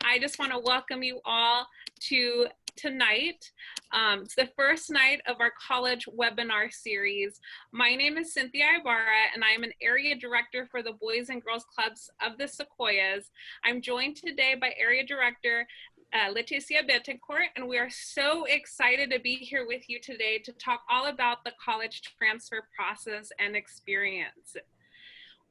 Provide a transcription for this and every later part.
I just want to welcome you all to tonight. It's the first night of our college webinar series. My name is Cynthia Ibarra, and I am an area director for the Boys and Girls Clubs of the Sequoias. I'm joined today by area director Leticia Betancourt, and we are so excited to be here with you today to talk all about the college transfer process and experience.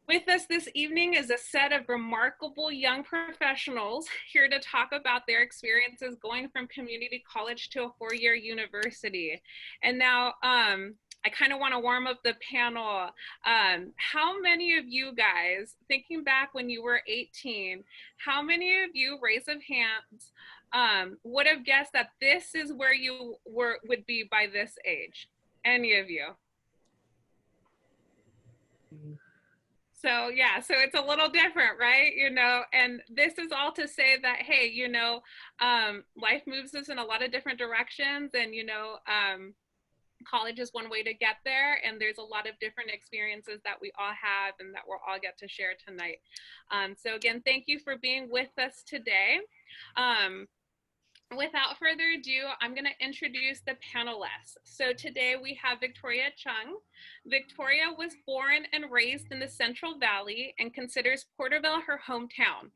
With us this evening is a set of remarkable young professionals here to talk about their experiences going from community college to a four-year university. And now I kind of want to warm up the panel. How many of you guys, thinking back when you were 18, how many of you, raise of hands, would have guessed that this is where you would be by this age? Any of you? So yeah, so it's a little different, right? You know, and this is all to say that, hey, you know, life moves us in a lot of different directions, and, you know, college is one way to get there, and there's a lot of different experiences that we all have and that we'll all get to share tonight. So again, thank you for being with us today. Without further ado, I'm going to introduce the panelists. So today we have Victoria Chung. Victoria was born and raised in the Central Valley and considers Porterville her hometown.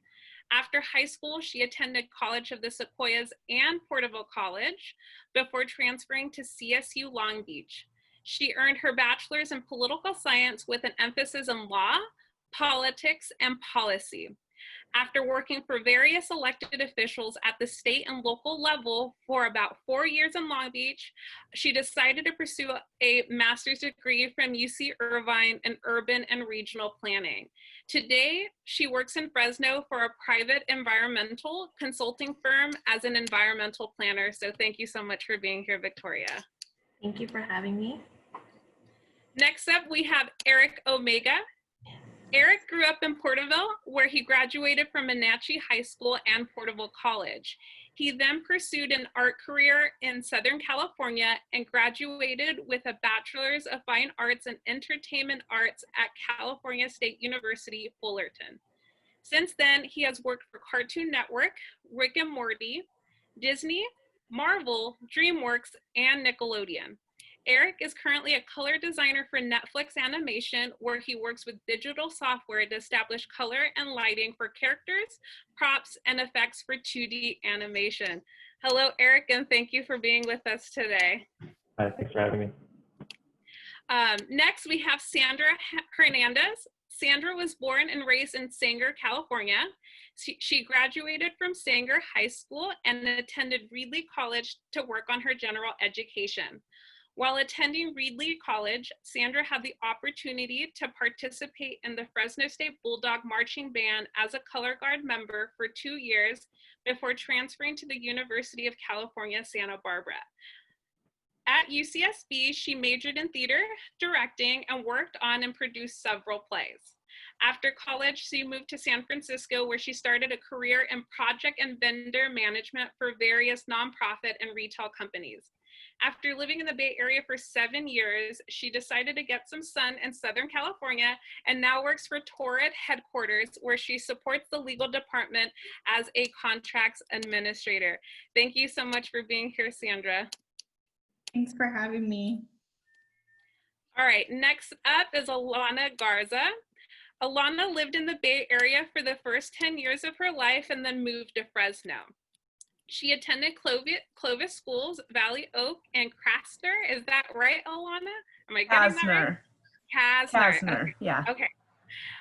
After high school, she attended College of the Sequoias and Porterville College before transferring to CSU Long Beach. She earned her bachelor's in political science with an emphasis in law, politics, and policy. After working for various elected officials at the state and local level for about 4 years in Long Beach, she decided to pursue a master's degree from UC Irvine in urban and regional planning. Today, she works in Fresno for a private environmental consulting firm as an environmental planner. So thank you so much for being here, Victoria. Thank you for having me. Next up, we have Eric Omega. Eric grew up in Porterville, where he graduated from Menachie High School and Porterville College. He then pursued an art career in Southern California and graduated with a Bachelor's of Fine Arts and Entertainment Arts at California State University, Fullerton. Since then, he has worked for Cartoon Network, Rick and Morty, Disney, Marvel, DreamWorks, and Nickelodeon. Eric is currently a color designer for Netflix Animation, where he works with digital software to establish color and lighting for characters, props, and effects for 2D animation. Hello, Eric, and thank you for being with us today. Hi, thanks for having me. Next, we have Sandra Hernandez. Sandra was born and raised in Sanger, California. She graduated from Sanger High School and attended Reedley College to work on her general education. While attending Reedley College, Sandra had the opportunity to participate in the Fresno State Bulldog Marching Band as a color guard member for 2 years before transferring to the University of California, Santa Barbara. At UCSB, she majored in theater directing and worked on and produced several plays. After college, she moved to San Francisco, where she started a career in project and vendor management for various nonprofit and retail companies. After living in the Bay Area for 7 years, she decided to get some sun in Southern California and now works for Torrid headquarters, where she supports the legal department as a contracts administrator. Thank you so much for being here, Sandra. Thanks for having me. All right, next up is Alana Garza. Alana lived in the Bay Area for the first 10 years of her life and then moved to Fresno. She attended Clovis schools, Valley Oak, and Krasner. Is that right, Alana? Am I getting that right? Krasner. Okay. Yeah. Okay.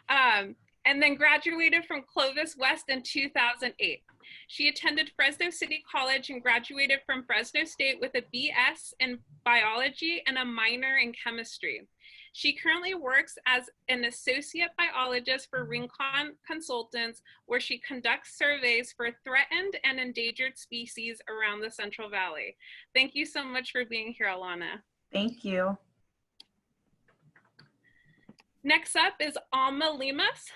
And then graduated from Clovis West in 2008. She attended Fresno City College and graduated from Fresno State with a BS in biology and a minor in chemistry. She currently works as an associate biologist for Rincon Consultants, where she conducts surveys for threatened and endangered species around the Central Valley. Thank you so much for being here, Alana. Thank you. Next up is Alma Lemus.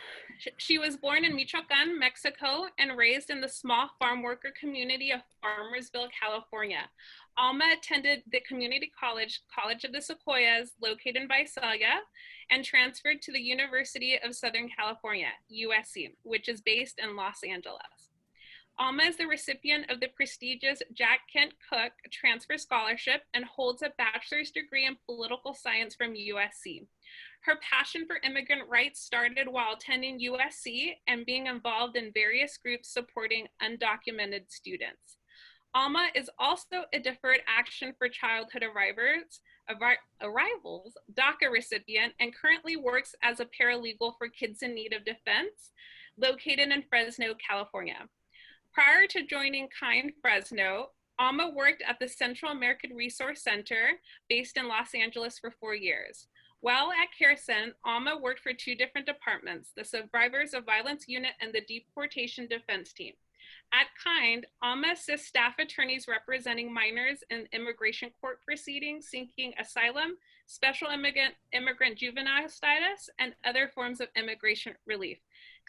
She was born in Michoacan, Mexico, and raised in the small farm worker community of Farmersville, California. Alma attended the community college, College of the Sequoias, located in Visalia, and transferred to the University of Southern California, USC, which is based in Los Angeles. Alma is the recipient of the prestigious Jack Kent Cooke Transfer Scholarship and holds a bachelor's degree in political science from USC. Her passion for immigrant rights started while attending USC and being involved in various groups supporting undocumented students. Alma is also a Deferred Action for Childhood Arrivals DACA recipient and currently works as a paralegal for Kids in Need of Defense, located in Fresno, California. Prior to joining KIND Fresno, Alma worked at the Central American Resource Center based in Los Angeles for 4 years. While at CareCen, Alma worked for 2 different departments, the Survivors of Violence Unit and the Deportation Defense Team. At KIND, Alma assists staff attorneys representing minors in immigration court proceedings seeking asylum, special immigrant juvenile status, and other forms of immigration relief.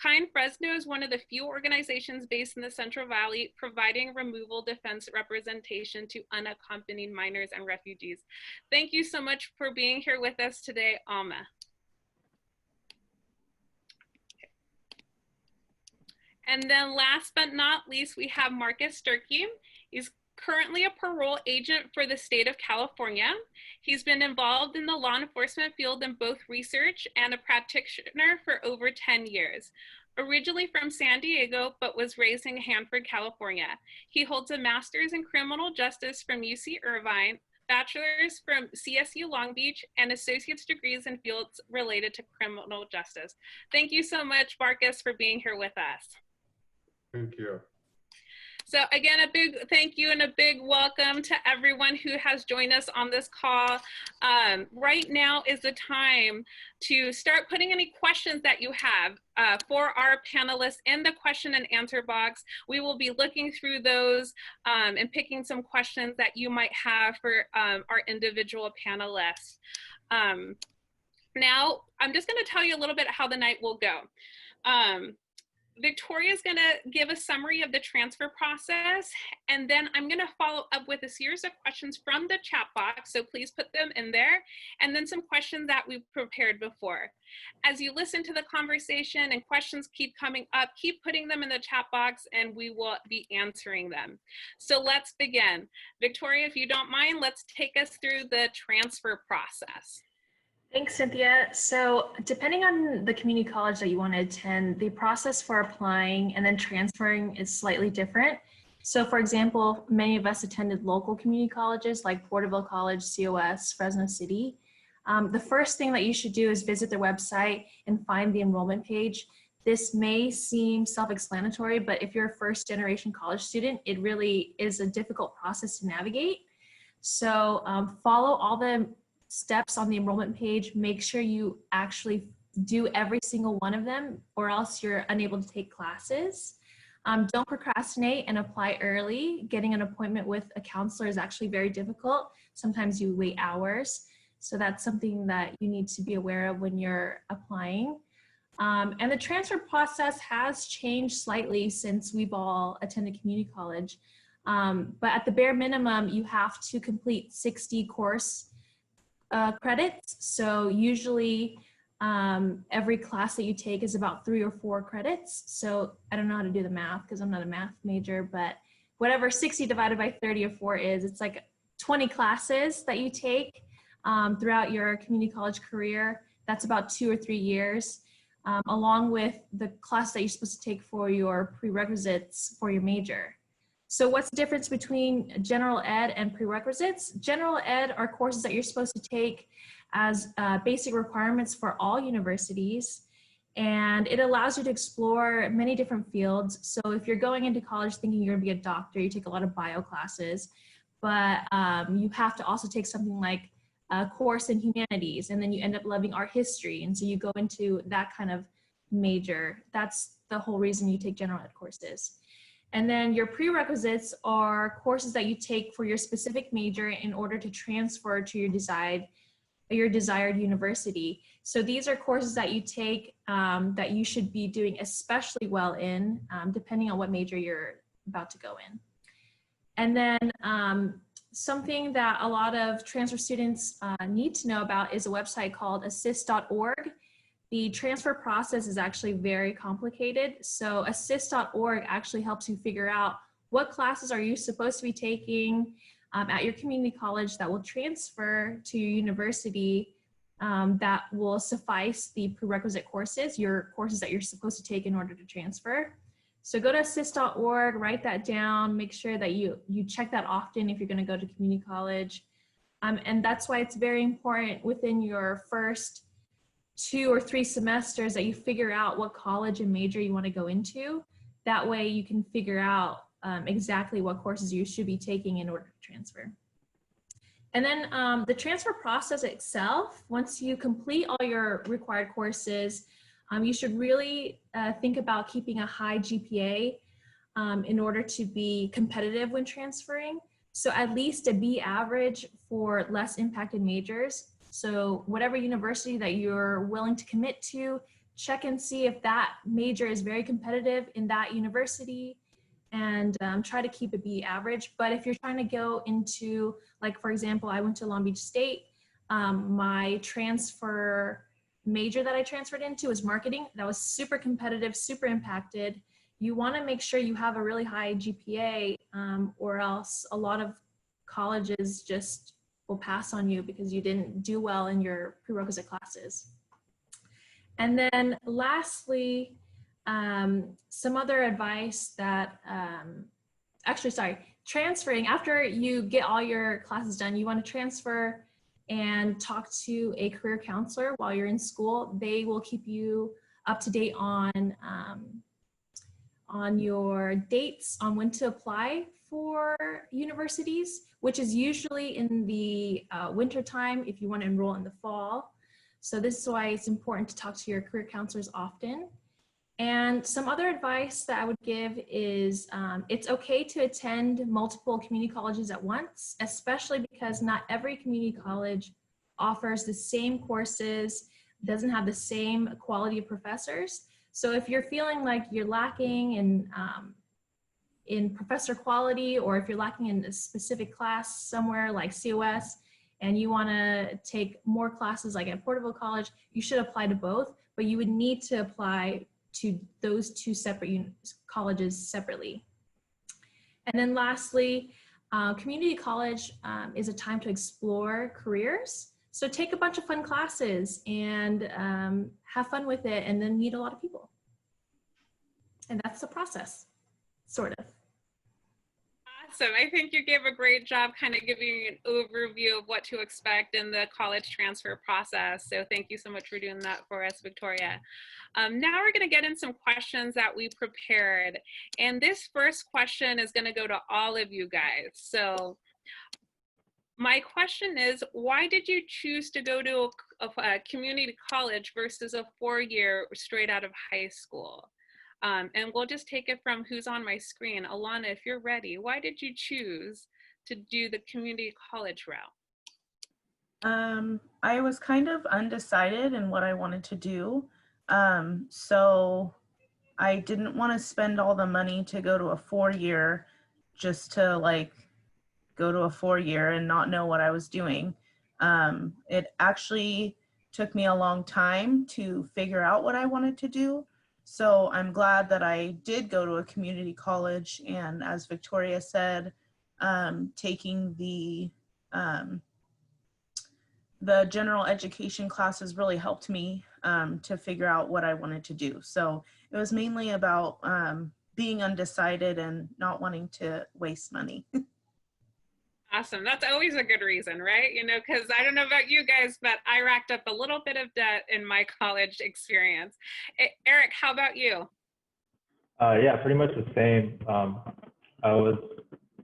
KIND Fresno is one of the few organizations based in the Central Valley providing removal defense representation to unaccompanied minors and refugees. Thank you so much for being here with us today, Alma. And then last but not least, we have Markus Sturkey. He's currently a parole agent for the state of California. He's been involved in the law enforcement field in both research and a practitioner for over 10 years. Originally from San Diego, but was raised in Hanford, California. He holds a master's in criminal justice from UC Irvine, bachelor's from CSU Long Beach, and associate's degrees in fields related to criminal justice. Thank you so much, Markus, for being here with us. Thank you. So again, a big thank you and a big welcome to everyone who has joined us on this call. Right now is the time to start putting any questions that you have for our panelists in the question and answer box. We will be looking through those and picking some questions that you might have for our individual panelists. Now, I'm just going to tell you a little bit how the night will go. Victoria is going to give a summary of the transfer process, and then I'm going to follow up with a series of questions from the chat box, so please put them in there, and then some questions that we've prepared before. As you listen to the conversation and questions keep coming up, keep putting them in the chat box, and we will be answering them. So let's begin. Victoria, if you don't mind, let's take us through the transfer process. Thanks, Cynthia. So depending on the community college that you want to attend, the process for applying and then transferring is slightly different. So for example, many of us attended local community colleges like Porterville College, COS, Fresno City. The first thing that you should do is visit their website and find the enrollment page. This may seem self-explanatory, but if you're a first-generation college student, it really is a difficult process to navigate. So follow all the steps on the enrollment page. Make sure you actually do every single one of them, or else you're unable to take classes. Don't procrastinate and apply early. Getting an appointment with a counselor is actually very difficult. Sometimes you wait hours. So that's something that you need to be aware of when you're applying. And the transfer process has changed slightly since we've all attended community college. But at the bare minimum, you have to complete 60 course credits. So usually every class that you take is about 3 or 4 credits. So I don't know how to do the math because I'm not a math major, but whatever 60 divided by 30 or 4 is, it's like 20 classes that you take throughout your community college career. That's about 2 or 3 years, along with the class that you're supposed to take for your prerequisites for your major. So what's the difference between general ed and prerequisites? General ed are courses that you're supposed to take as basic requirements for all universities, and it allows you to explore many different fields. So if you're going into college thinking you're gonna be a doctor, you take a lot of bio classes, but you have to also take something like a course in humanities, and then you end up loving art history, and so you go into that kind of major. That's the whole reason you take general ed courses. And then your prerequisites are courses that you take for your specific major in order to transfer to your desired university. So these are courses that you take that you should be doing especially well in, depending on what major you're about to go in. And then something that a lot of transfer students need to know about is a website called assist.org. the transfer process is actually very complicated. So assist.org actually helps you figure out what classes are you supposed to be taking at your community college that will transfer to your university that will suffice the prerequisite courses, your courses that you're supposed to take in order to transfer. So go to assist.org, write that down, make sure that you check that often if you're going to go to community college. And that's why it's very important within your first 2 or 3 semesters that you figure out what college and major you want to go into. That way you can figure out exactly what courses you should be taking in order to transfer. And then the transfer process itself, once you complete all your required courses, you should really think about keeping a high GPA in order to be competitive when transferring. So at least a B average for less impacted majors. So whatever university that you're willing to commit to, check and see if that major is very competitive in that university, and try to keep a B average. But if you're trying to go into, like, for example, I went to Long Beach State, my transfer major that I transferred into was marketing. That was super competitive, super impacted. You want to make sure you have a really high GPA, or else a lot of colleges just will pass on you because you didn't do well in your prerequisite classes. And then lastly, some other advice that, transferring, after you get all your classes done, you want to transfer and talk to a career counselor while you're in school. They will keep you up to date on your dates on when to apply for universities, which is usually in the winter time if you want to enroll in the fall. So this is why it's important to talk to your career counselors often. And some other advice that I would give is it's okay to attend multiple community colleges at once, especially because not every community college offers the same courses, doesn't have the same quality of professors. So if you're feeling like you're lacking in professor quality, or if you're lacking in a specific class somewhere like COS, and you want to take more classes like at Porterville College, you should apply to both, but you would need to apply to those 2 separate colleges separately. And then lastly, community college is a time to explore careers. So take a bunch of fun classes and have fun with it, and then meet a lot of people. And that's the process, sort of. Awesome. I think you gave a great job kind of giving an overview of what to expect in the college transfer process. So thank you so much for doing that for us, Victoria. Now we're going to get in some questions that we prepared. And this first question is going to go to all of you guys. So my question is, why did you choose to go to a community college versus a 4-year straight out of high school? And we'll just take it from who's on my screen. Alana, if you're ready, why did you choose to do the community college route? I was kind of undecided in what I wanted to do. So I didn't want to spend all the money to go to a 4-year just to like go to a 4-year and not know what I was doing. It actually took me a long time to figure out what I wanted to do. So I'm glad that I did go to a community college, and as Victoria said, taking the general education classes really helped me to figure out what I wanted to do. So it was mainly about being undecided and not wanting to waste money. Awesome. That's always a good reason, right? You know, because I don't know about you guys, but I racked up a little bit of debt in my college experience. Eric, how about you? Yeah, pretty much the same. I was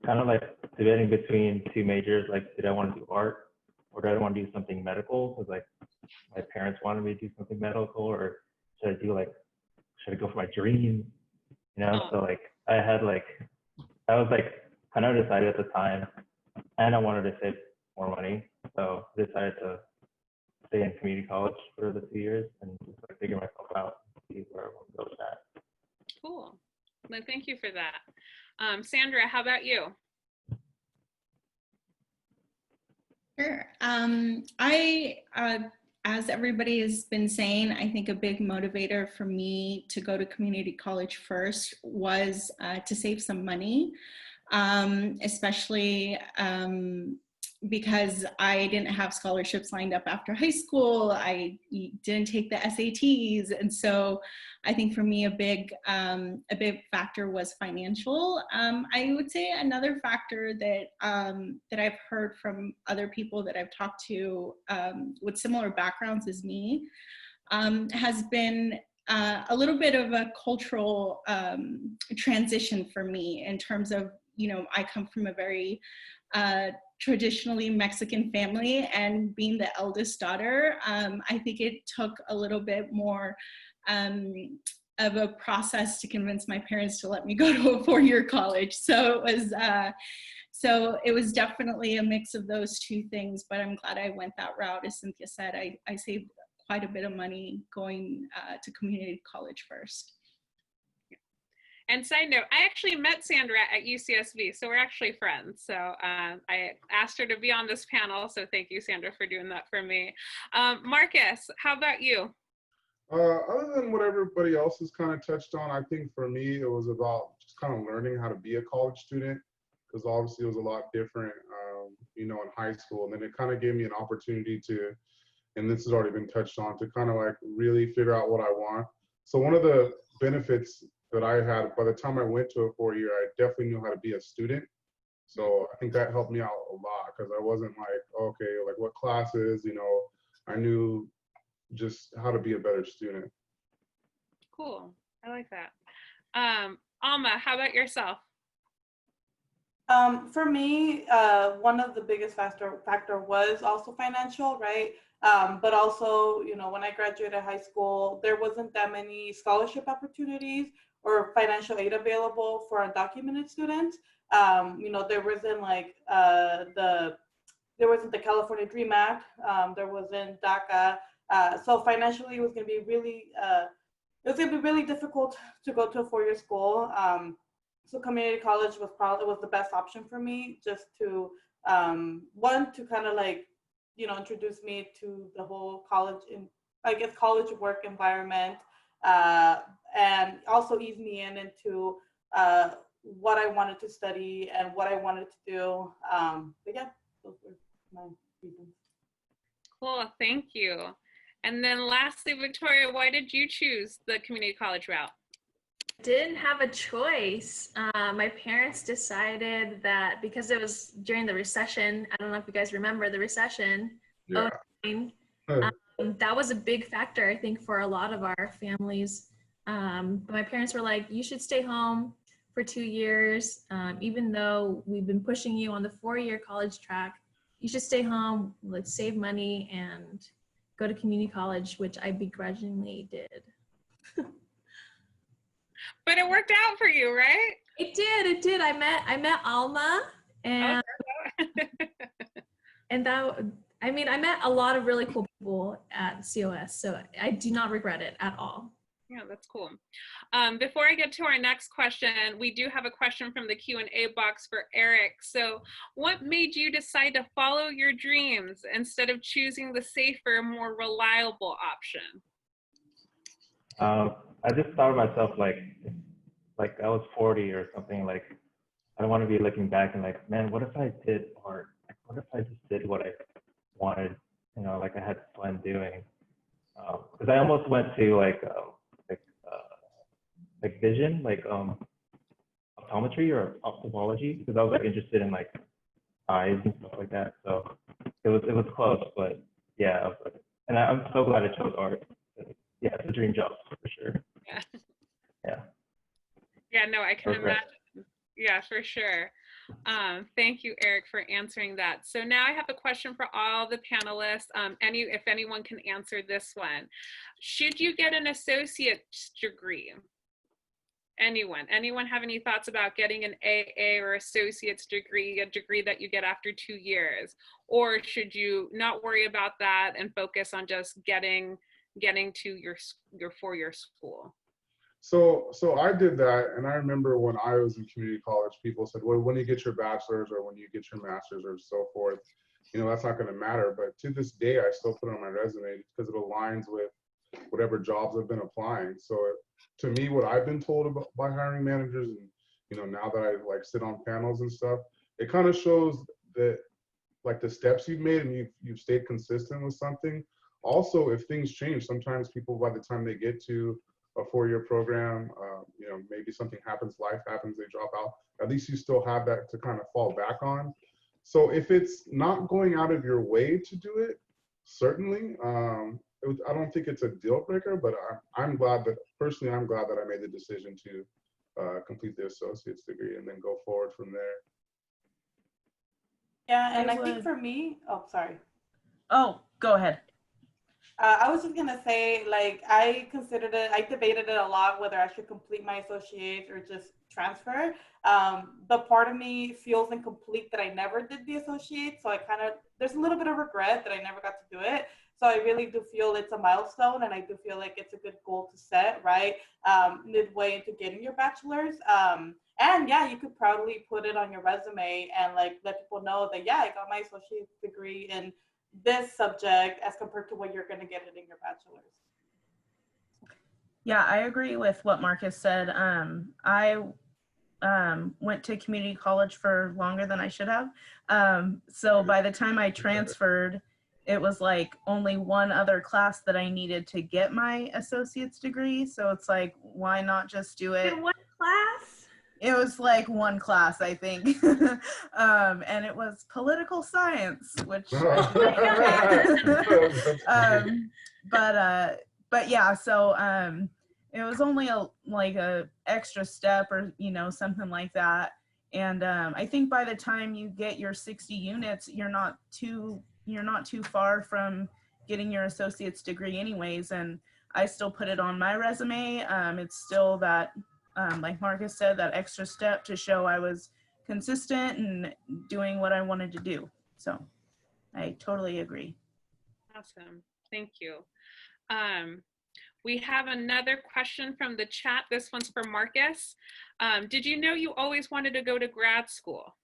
kind of like debating between 2 majors, like did I want to do art or did I want to do something medical? Because like my parents wanted me to do something medical, or should I go for my dream? You know, so like I was like kind of decided at the time, and I wanted to save more money, so I decided to stay in community college for the 2 years and just like figure myself out and see where I want to go with that. Cool. Well, thank you for that. Sandra, how about you? Sure. I as everybody has been saying, I think a big motivator for me to go to community college first was to save some money, especially because I didn't have scholarships lined up after high school. I didn't take the SATs. And so I think for me, a big factor was financial. I would say another factor that I've heard from other people that I've talked to with similar backgrounds as me has been a little bit of a cultural transition for me in terms of, I come from a very traditionally Mexican family, and being the eldest daughter, I think it took a little bit more of a process to convince my parents to let me go to a 4-year college. So it was definitely a mix of those two things, but I'm glad I went that route. As Cynthia said, I saved quite a bit of money going to community college first. And side note, I actually met Sandra at UCSB, so we're actually friends. So I asked her to be on this panel, so thank you, Sandra, for doing that for me. Markus, how about you? Other than what everybody else has kind of touched on, I think for me, it was about just kind of learning how to be a college student, because obviously it was a lot different, in high school. And then it kind of gave me an opportunity to, and this has already been touched on, to kind of like really figure out what I want. So one of the benefits that I had by the time I went to a 4-year, I definitely knew how to be a student. So I think that helped me out a lot, because I wasn't like, okay, like what classes, I knew just how to be a better student. Cool, I like that. Alma, how about yourself? For me, one of the biggest factor was also financial, right? But also, when I graduated high school, there wasn't that many scholarship opportunities or financial aid available for undocumented students. There wasn't like there wasn't the California Dream Act. There wasn't DACA. So financially, it was going to be really difficult to go to a 4-year school. So community college was the best option for me, just to one, to kind of like introduce me to the whole college work environment, and also ease me into what I wanted to study and what I wanted to do. But yeah, those were my reasons. Cool, thank you. And then lastly, Victoria, why did you choose the community college route? Didn't have a choice. My parents decided that because it was during the recession, I don't know if you guys remember the recession. Yeah. That was a big factor, I think, for a lot of our families. But my parents were like, you should stay home for 2 years. Even though we've been pushing you on the 4-year college track, you should stay home, let's save money and go to community college, which I begrudgingly did. But it worked out for you, right? It did. I met Alma, and I met a lot of really cool people at COS, so I do not regret it at all. Yeah, that's cool. Before I get to our next question, we do have a question from the Q&A box for Eric. So what made you decide to follow your dreams instead of choosing the safer, more reliable option? I just thought of myself like I was 40 or something. Like, I don't want to be looking back and like, man, what if I did art? What if I just did what I wanted? Like I had fun doing. Because I almost went to like vision, like optometry or ophthalmology, because I was like interested in like eyes and stuff like that. So it was close, but yeah. And I'm so glad I chose art. Yeah, it's a dream job for sure. Yeah. Yeah. Yeah, no, I can imagine. Yeah, for sure. Thank you, Eric, for answering that. So now I have a question for all the panelists. If anyone can answer this one. Should you get an associate's degree? Anyone have any thoughts about getting an AA or associate's degree, a degree that you get after 2 years? Or should you not worry about that and focus on just getting to your 4-year school? So I did that, and I remember when I was in community college, people said, well, when you get your bachelor's or when you get your master's or so forth. that's not going to matter. But to this day, I still put it on my resume because it aligns with whatever jobs I've been applying. So to me, what I've been told about by hiring managers, and now that I like sit on panels and stuff, it kind of shows that like the steps you've made and you've stayed consistent with something. Also, if things change, sometimes people by the time they get to a 4-year program, maybe something happens, life happens, they drop out. At least you still have that to kind of fall back on. So if it's not going out of your way to do it, certainly, I don't think it's a deal breaker, but I'm glad that I made the decision to complete the associate's degree and then go forward from there. Yeah, and I think for me, oh, sorry. Oh, go ahead. I was just gonna say, like, I debated it a lot whether I should complete my associates or just transfer. But part of me feels incomplete that I never did the associate, so there's a little bit of regret that I never got to do it. So I really do feel it's a milestone, and I do feel like it's a good goal to set, right? Midway into getting your bachelor's. And yeah, you could proudly put it on your resume and like let people know that, yeah, I got my associate's degree in this subject as compared to what you're going to get it in your bachelor's. Yeah, I agree with what Markus said. I went to community college for longer than I should have. So by the time I transferred, it was like only one other class that I needed to get my associate's degree. So it's like, why not just do it? In one class? It was like one class, I think. And it was political science, which but yeah, so it was only a extra step or something like that. And I think by the time you get your 60 units, you're not too far from getting your associate's degree anyways. And I still put it on my resume. It's still that like Markus said, that extra step to show I was consistent and doing what I wanted to do. So I totally agree. Awesome. Thank you. We have another question from the chat. This one's for Markus. Did you know you always wanted to go to grad school?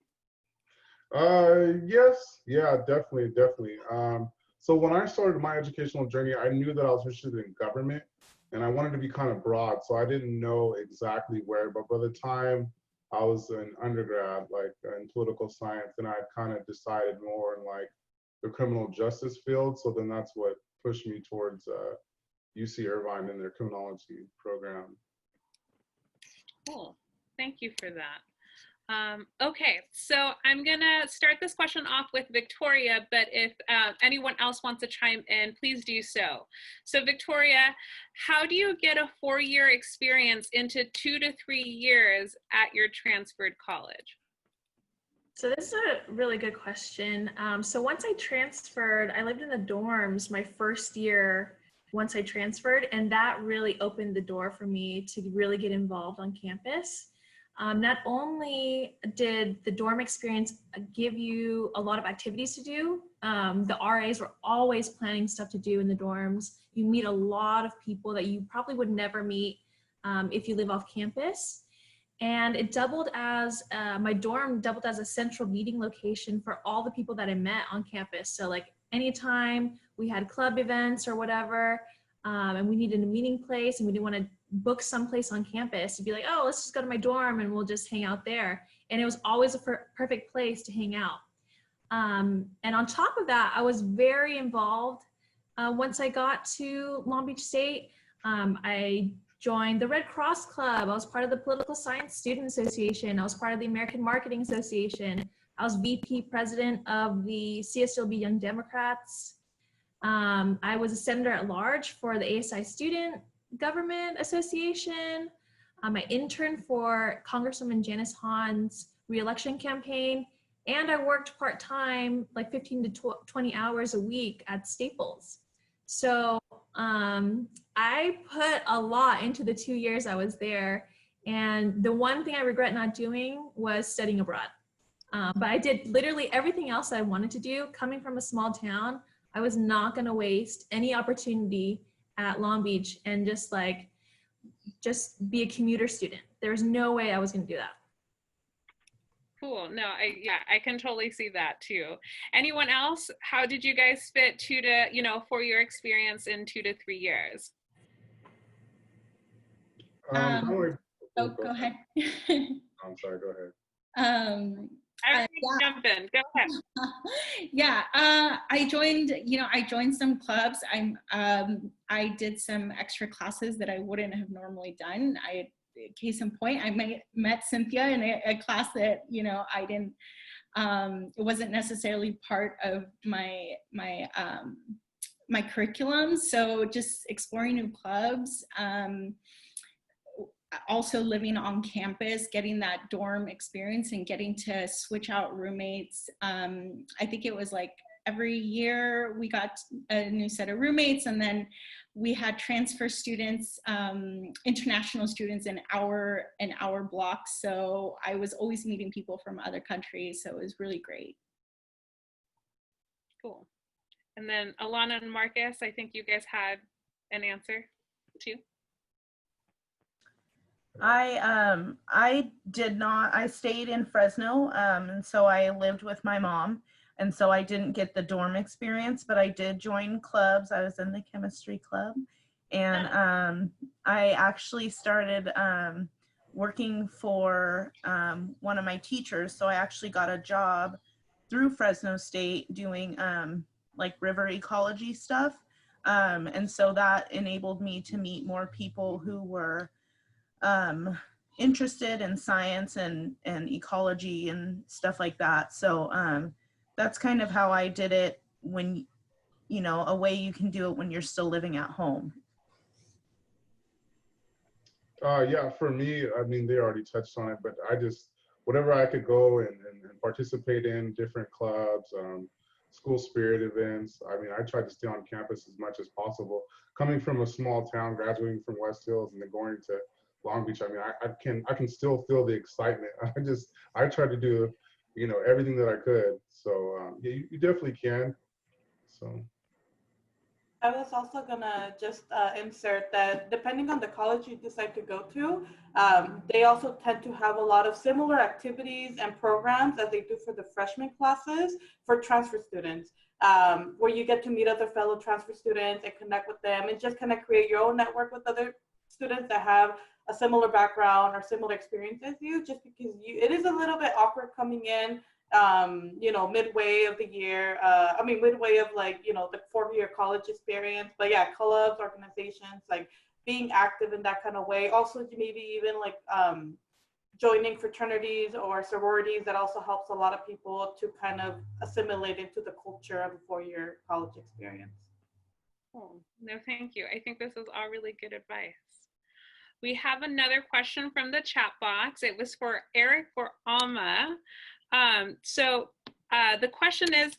Yes. Yeah, definitely. So when I started my educational journey, I knew that I was interested in government. And I wanted to be kind of broad, so I didn't know exactly where, but by the time I was an undergrad, like in political science, then I kind of decided more in like the criminal justice field. So then that's what pushed me towards UC Irvine and their criminology program. Cool, thank you for that. Okay, so I'm gonna start this question off with Victoria, but if anyone else wants to chime in, please do so. So Victoria, how do you get a 4-year experience into 2 to 3 years at your transferred college? So this is a really good question. So once I transferred, I lived in the dorms my first year once I transferred, and that really opened the door for me to really get involved on campus. Not only did the dorm experience give you a lot of activities to do, the RAs were always planning stuff to do in the dorms. You meet a lot of people that you probably would never meet if you live off campus. And it doubled as, my dorm doubled as a central meeting location for all the people that I met on campus. So like anytime we had club events or whatever, and we needed a meeting place and we didn't want to book someplace on campus, you'd be like, oh, let's just go to my dorm and we'll just hang out there. And it was always a perfect place to hang out. And on top of that, I was very involved. Once I got to Long Beach State, I joined the Red Cross Club. I was part of the Political Science Student Association. I was part of the American Marketing Association. I was VP president of the CSLB Young Democrats. I was a senator at large for the ASI Student Government Association. I interned for Congresswoman Janice Hahn's re-election campaign, and I worked part-time, like 15 to 20 hours a week at Staples. So I put a lot into the 2 years I was there, and the one thing I regret not doing was studying abroad. But I did literally everything else I wanted to do. Coming from a small town, I was not going to waste any opportunity at Long Beach and just be a commuter student. There was no way I was going to do that. Cool. No, I can totally see that too. Anyone else? How did you guys fit 4-year experience in 2 to 3 years? Kind of like, Oh, go ahead. I'm sorry, go ahead. Everybody jump in. Go ahead. Yeah, I joined some clubs. I did some extra classes that I wouldn't have normally done. Case in point, I met Cynthia in a class that, I didn't, it wasn't necessarily part of my curriculum. So just exploring new clubs, also living on campus, getting that dorm experience and getting to switch out roommates. I think it was like every year we got a new set of roommates, and then we had transfer students, international students in our blocks. So I was always meeting people from other countries. So it was really great. Cool. And then Alana and Markus, I think you guys had an answer too. I did not. I stayed in Fresno, and so I lived with my mom, and so I didn't get the dorm experience, but I did join clubs. I was in the chemistry club, and I actually started working for one of my teachers. So I actually got a job through Fresno State doing like river ecology stuff, and so that enabled me to meet more people who were interested in science and ecology and stuff like that. So that's kind of how I did it, when, a way you can do it when you're still living at home. Yeah, for me, I mean, they already touched on it, but I just, whatever I could go and participate in different clubs, school spirit events. I mean, I tried to stay on campus as much as possible. Coming from a small town, graduating from West Hills and then going to Long Beach, I mean, I can still feel the excitement. I tried to do, everything that I could. So yeah, you definitely can. So. I was also gonna just insert that depending on the college you decide to go to, they also tend to have a lot of similar activities and programs as they do for the freshman classes for transfer students, where you get to meet other fellow transfer students and connect with them and just kind of create your own network with other students that have a similar background or similar experience as you, just because it is a little bit awkward coming in, midway of the year, midway of the 4-year college experience. But yeah, clubs, organizations, like being active in that kind of way. Also maybe even joining fraternities or sororities, that also helps a lot of people to kind of assimilate into the culture of a 4-year college experience. Oh, no, thank you. I think this is all really good advice. We have another question from the chat box. It was for Eric or Alma. So the question is,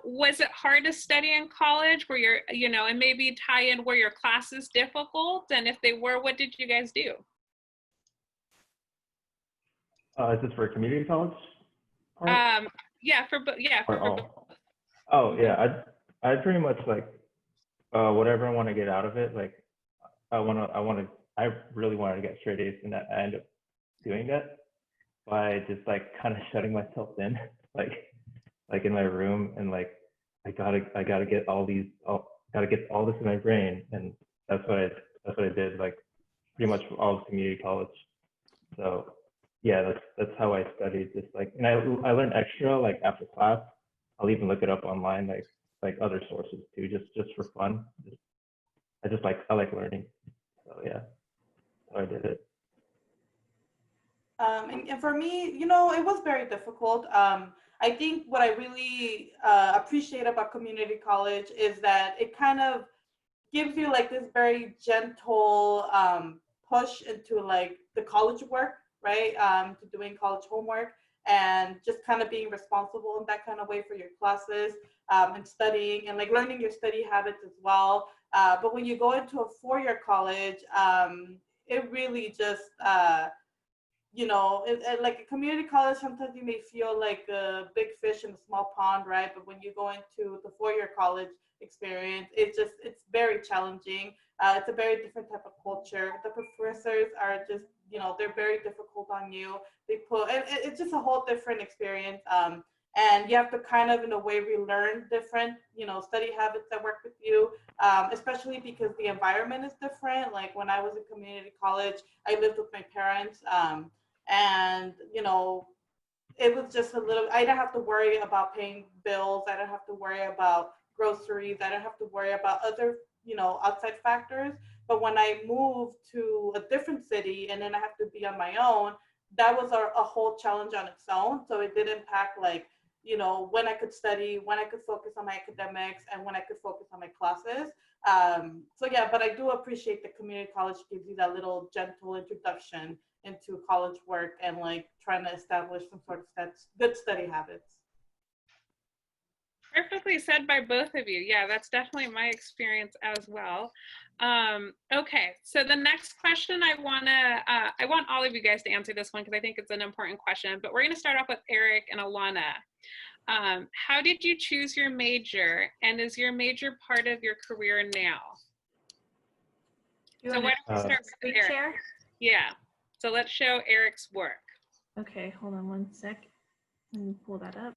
was it hard to study in college? Were your, and maybe tie in, were your classes difficult? And if they were, what did you guys do? Is this for community college? Yeah, for both. Yeah, I pretty much whatever I want to get out of it. Like I really wanted to get straight A's, and I ended up doing that by just kind of shutting myself in, like in my room, and I gotta get all this in my brain, and that's what I did, pretty much for all of community college. So yeah, that's how I studied. Just and I learned extra after class. I'll even look it up online, like other sources too, just for fun. I like learning. So yeah, so I did it. And for me, it was very difficult. I think what I really appreciate about community college is that it kind of gives you this very gentle push into the college work, right? To doing college homework and just kind of being responsible in that kind of way for your classes, and studying and learning your study habits as well. But when you go into a 4-year college, it really just, like a community college, sometimes you may feel like a big fish in a small pond, right? But when you go into the 4-year college experience, it's very challenging. It's a very different type of culture. The professors are just you know, they're very difficult on you. They put, and it's just a whole different experience. And you have to kind of, in a way, relearn different, you know, study habits that work with you, especially because the environment is different. Like when I was in community college, I lived with my parents, and, you know, it was just a little, I didn't have to worry about paying bills. I didn't have to worry about groceries. I didn't have to worry about other, you know, outside factors. But when I moved to a different city and then I have to be on my own, that was a whole challenge on its own. So it did impact, like, you know, when I could study, when I could focus on my academics, and when I could focus on my classes. So yeah, but I do appreciate that community college gives you that little gentle introduction into college work and like trying to establish some sort of good study habits. Perfectly said by both of you. Yeah, that's definitely my experience as well. Okay, so the next question I want all of you guys to answer this one because I think it's an important question, but we're gonna start off with Eric and Alana. How did you choose your major, and is your major part of your career now? So why don't we start with Eric? Share? Yeah, so let's show Eric's work. Okay, hold on one sec. Let me pull that up.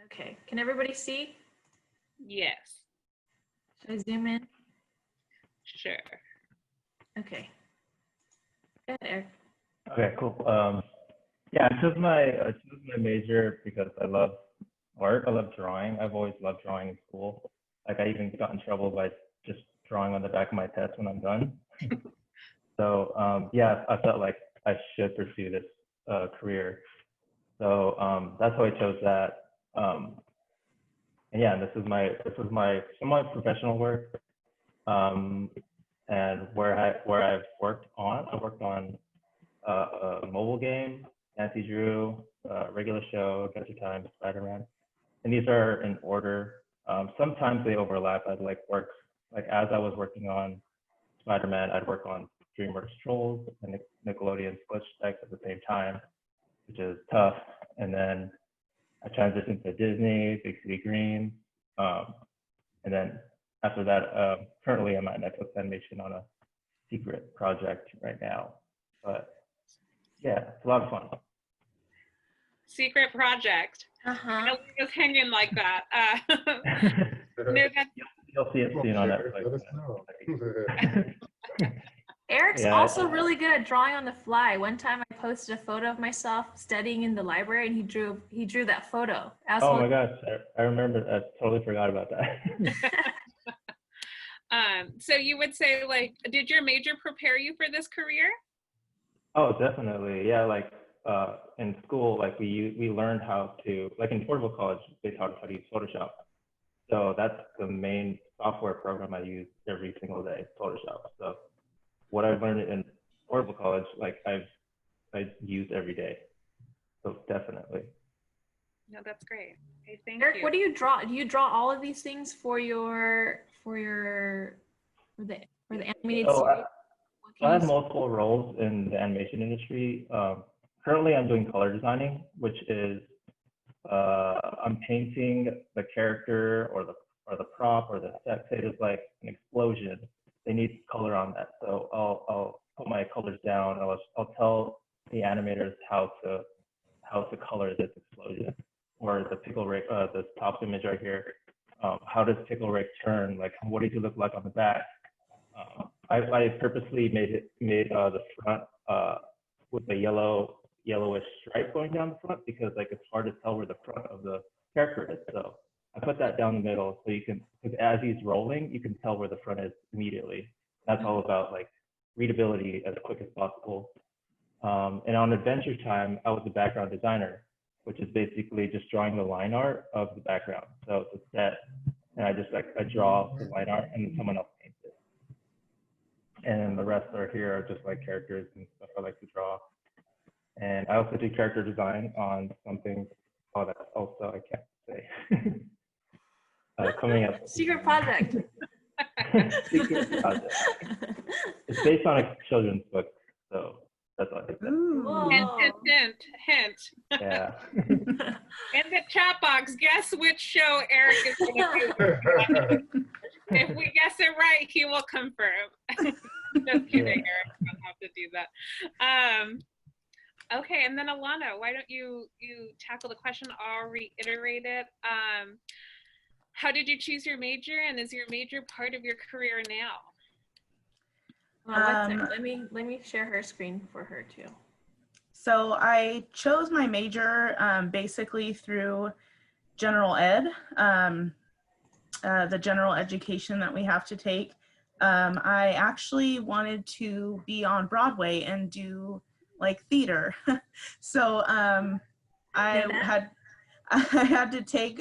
Okay, can everybody see? Yes. Should I zoom in? Sure. Okay. Go ahead, Eric. Okay, cool. Yeah, I chose my major because I love art. I love drawing. I've always loved drawing in school. Like I even got in trouble by just drawing on the back of my test when I'm done. So yeah, I felt like I should pursue this career. So that's why I chose that. And yeah, this was my somewhat professional work. And where I've worked on, I worked on a mobile game, Nancy Drew, regular show, Adventure Time, Spider-Man, and these are in order. Sometimes they overlap. I'd like work like as I was working on Spider-Man, I'd work on DreamWorks Trolls and Nickelodeon Glitch Decks at the same time, which is tough. And then I transitioned to Disney, Big City Green, and then after that, currently I'm at Netflix Animation on a secret project right now. But yeah, it's a lot of fun. Secret project. Don't leave us hanging like that. No, You'll see it soon on Netflix. Let us know. Eric's also really good at drawing on the fly. One time I posted a photo of myself studying in the library and he drew that photo. Oh my gosh, I remember, I totally forgot about that. So you would say, like, did your major prepare you for this career? Oh, definitely. Yeah, like in school, like we learned how to, like in Portable College, they taught us how to use Photoshop. So that's the main software program I use every single day, Photoshop. So what I've learned in Portable College, like I use every day. So definitely. No, that's great. Okay, thank Eric, you. what do you draw? Do you draw all of these things for the animated series? I have multiple roles in the animation industry. Currently, I'm doing color designing, which is I'm painting the character or the prop or the set. Say there's like an explosion, they need color on that. So I'll put my colors down. I'll tell the animators how to color this explosion, or the pickle Rick, this top image right here. How does Pickle Rick turn? Like, what does he look like on the back? I purposely made the front with a yellowish stripe going down the front because like it's hard to tell where the front of the character is. So I put that down the middle so you can, because as he's rolling, you can tell where the front is immediately. That's all about like readability as quick as possible. And on Adventure Time, I was a background designer, which is basically just drawing the line art of the background. So it's a set, and I draw the line art, and then someone else paints it. And the rest are just like characters and stuff I like to draw. And I also do character design on something that also I can't say. Coming up. Secret project. Secret project. It's based on a children's book, so That's all I think. Ooh. Hint, hint, hint, hint. Yeah. In the chat box, guess which show Eric is going to do. If we guess it right, he will confirm. Just kidding, Eric. I don't have to do that. Okay, and then Alana, why don't you tackle the question? I'll reiterate it. How did you choose your major, and is your major part of your career now? Let me share her screen for her too. So I chose my major basically through general ed, the general education that we have to take. I actually wanted to be on Broadway and do like theater. So I had to take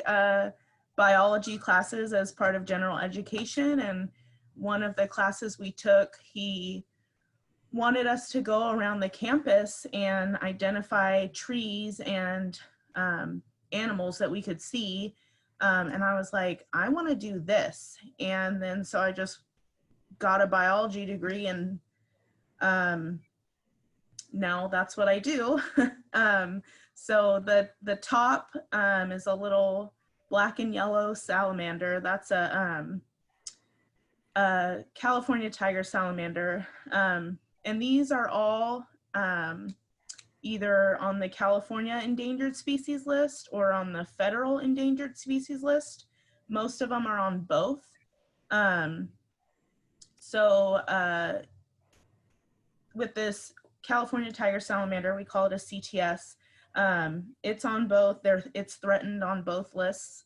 biology classes as part of general education, and one of the classes we took, he wanted us to go around the campus and identify trees and animals that we could see. And I was like, I want to do this. And then so I just got a biology degree, and now that's what I do. So the top is a little black and yellow salamander. That's a California tiger salamander. And these are all either on the California endangered species list or on the federal endangered species list. Most of them are on both. With this California tiger salamander, we call it a CTS. It's on both. It's threatened on both lists.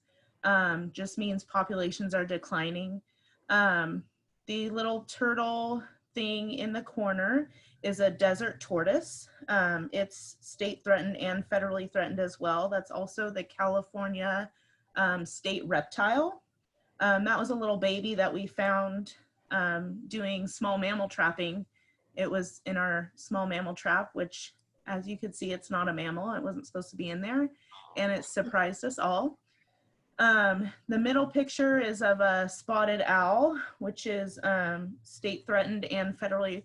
Just means populations are declining. The little turtle thing in the corner is a desert tortoise. It's state threatened and federally threatened as well. That's also the California state reptile. That was a little baby that we found doing small mammal trapping. It was in our small mammal trap, which, as you could see, it's not a mammal. It wasn't supposed to be in there, and it surprised us all. The middle picture is of a spotted owl, which is state threatened and federally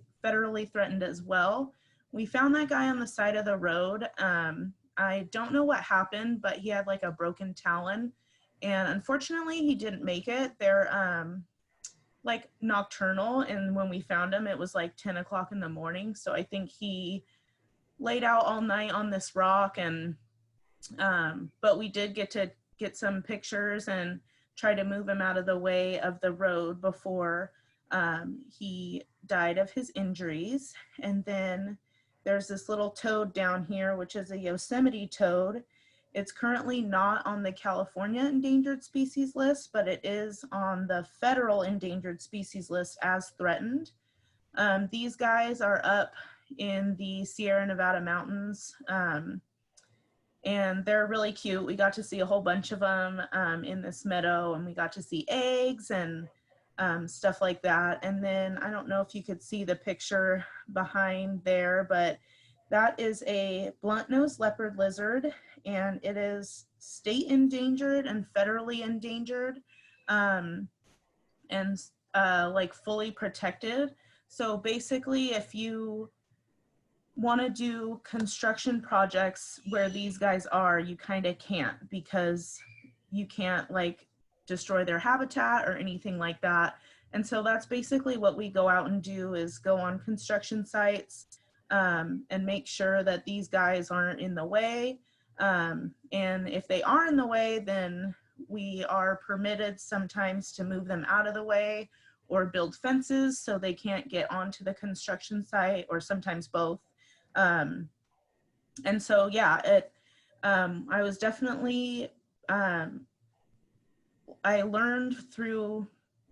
threatened as well. We found that guy on the side of the road. I don't know what happened, but he had like a broken talon, and unfortunately he didn't make it. They're like nocturnal, and when we found him, it was like 10 o'clock in the morning. So I think he laid out all night on this rock, and but we did get some pictures and try to move him out of the way of the road before he died of his injuries. And then there's this little toad down here, which is a Yosemite toad. It's currently not on the California endangered species list, but it is on the federal endangered species list as threatened. These guys are up in the Sierra Nevada mountains, and they're really cute. We got to see a whole bunch of them in this meadow, and we got to see eggs and stuff like that. And then I don't know if you could see the picture behind there, but that is a blunt-nosed leopard lizard, and it is state endangered and federally endangered, and like fully protected. So basically, if you want to do construction projects where these guys are, you kind of can't, because you can't like destroy their habitat or anything like that. And so that's basically what we go out and do, is go on construction sites and make sure that these guys aren't in the way. And if they are in the way, then we are permitted sometimes to move them out of the way or build fences so they can't get onto the construction site, or sometimes both. And so, yeah, I was definitely, I learned through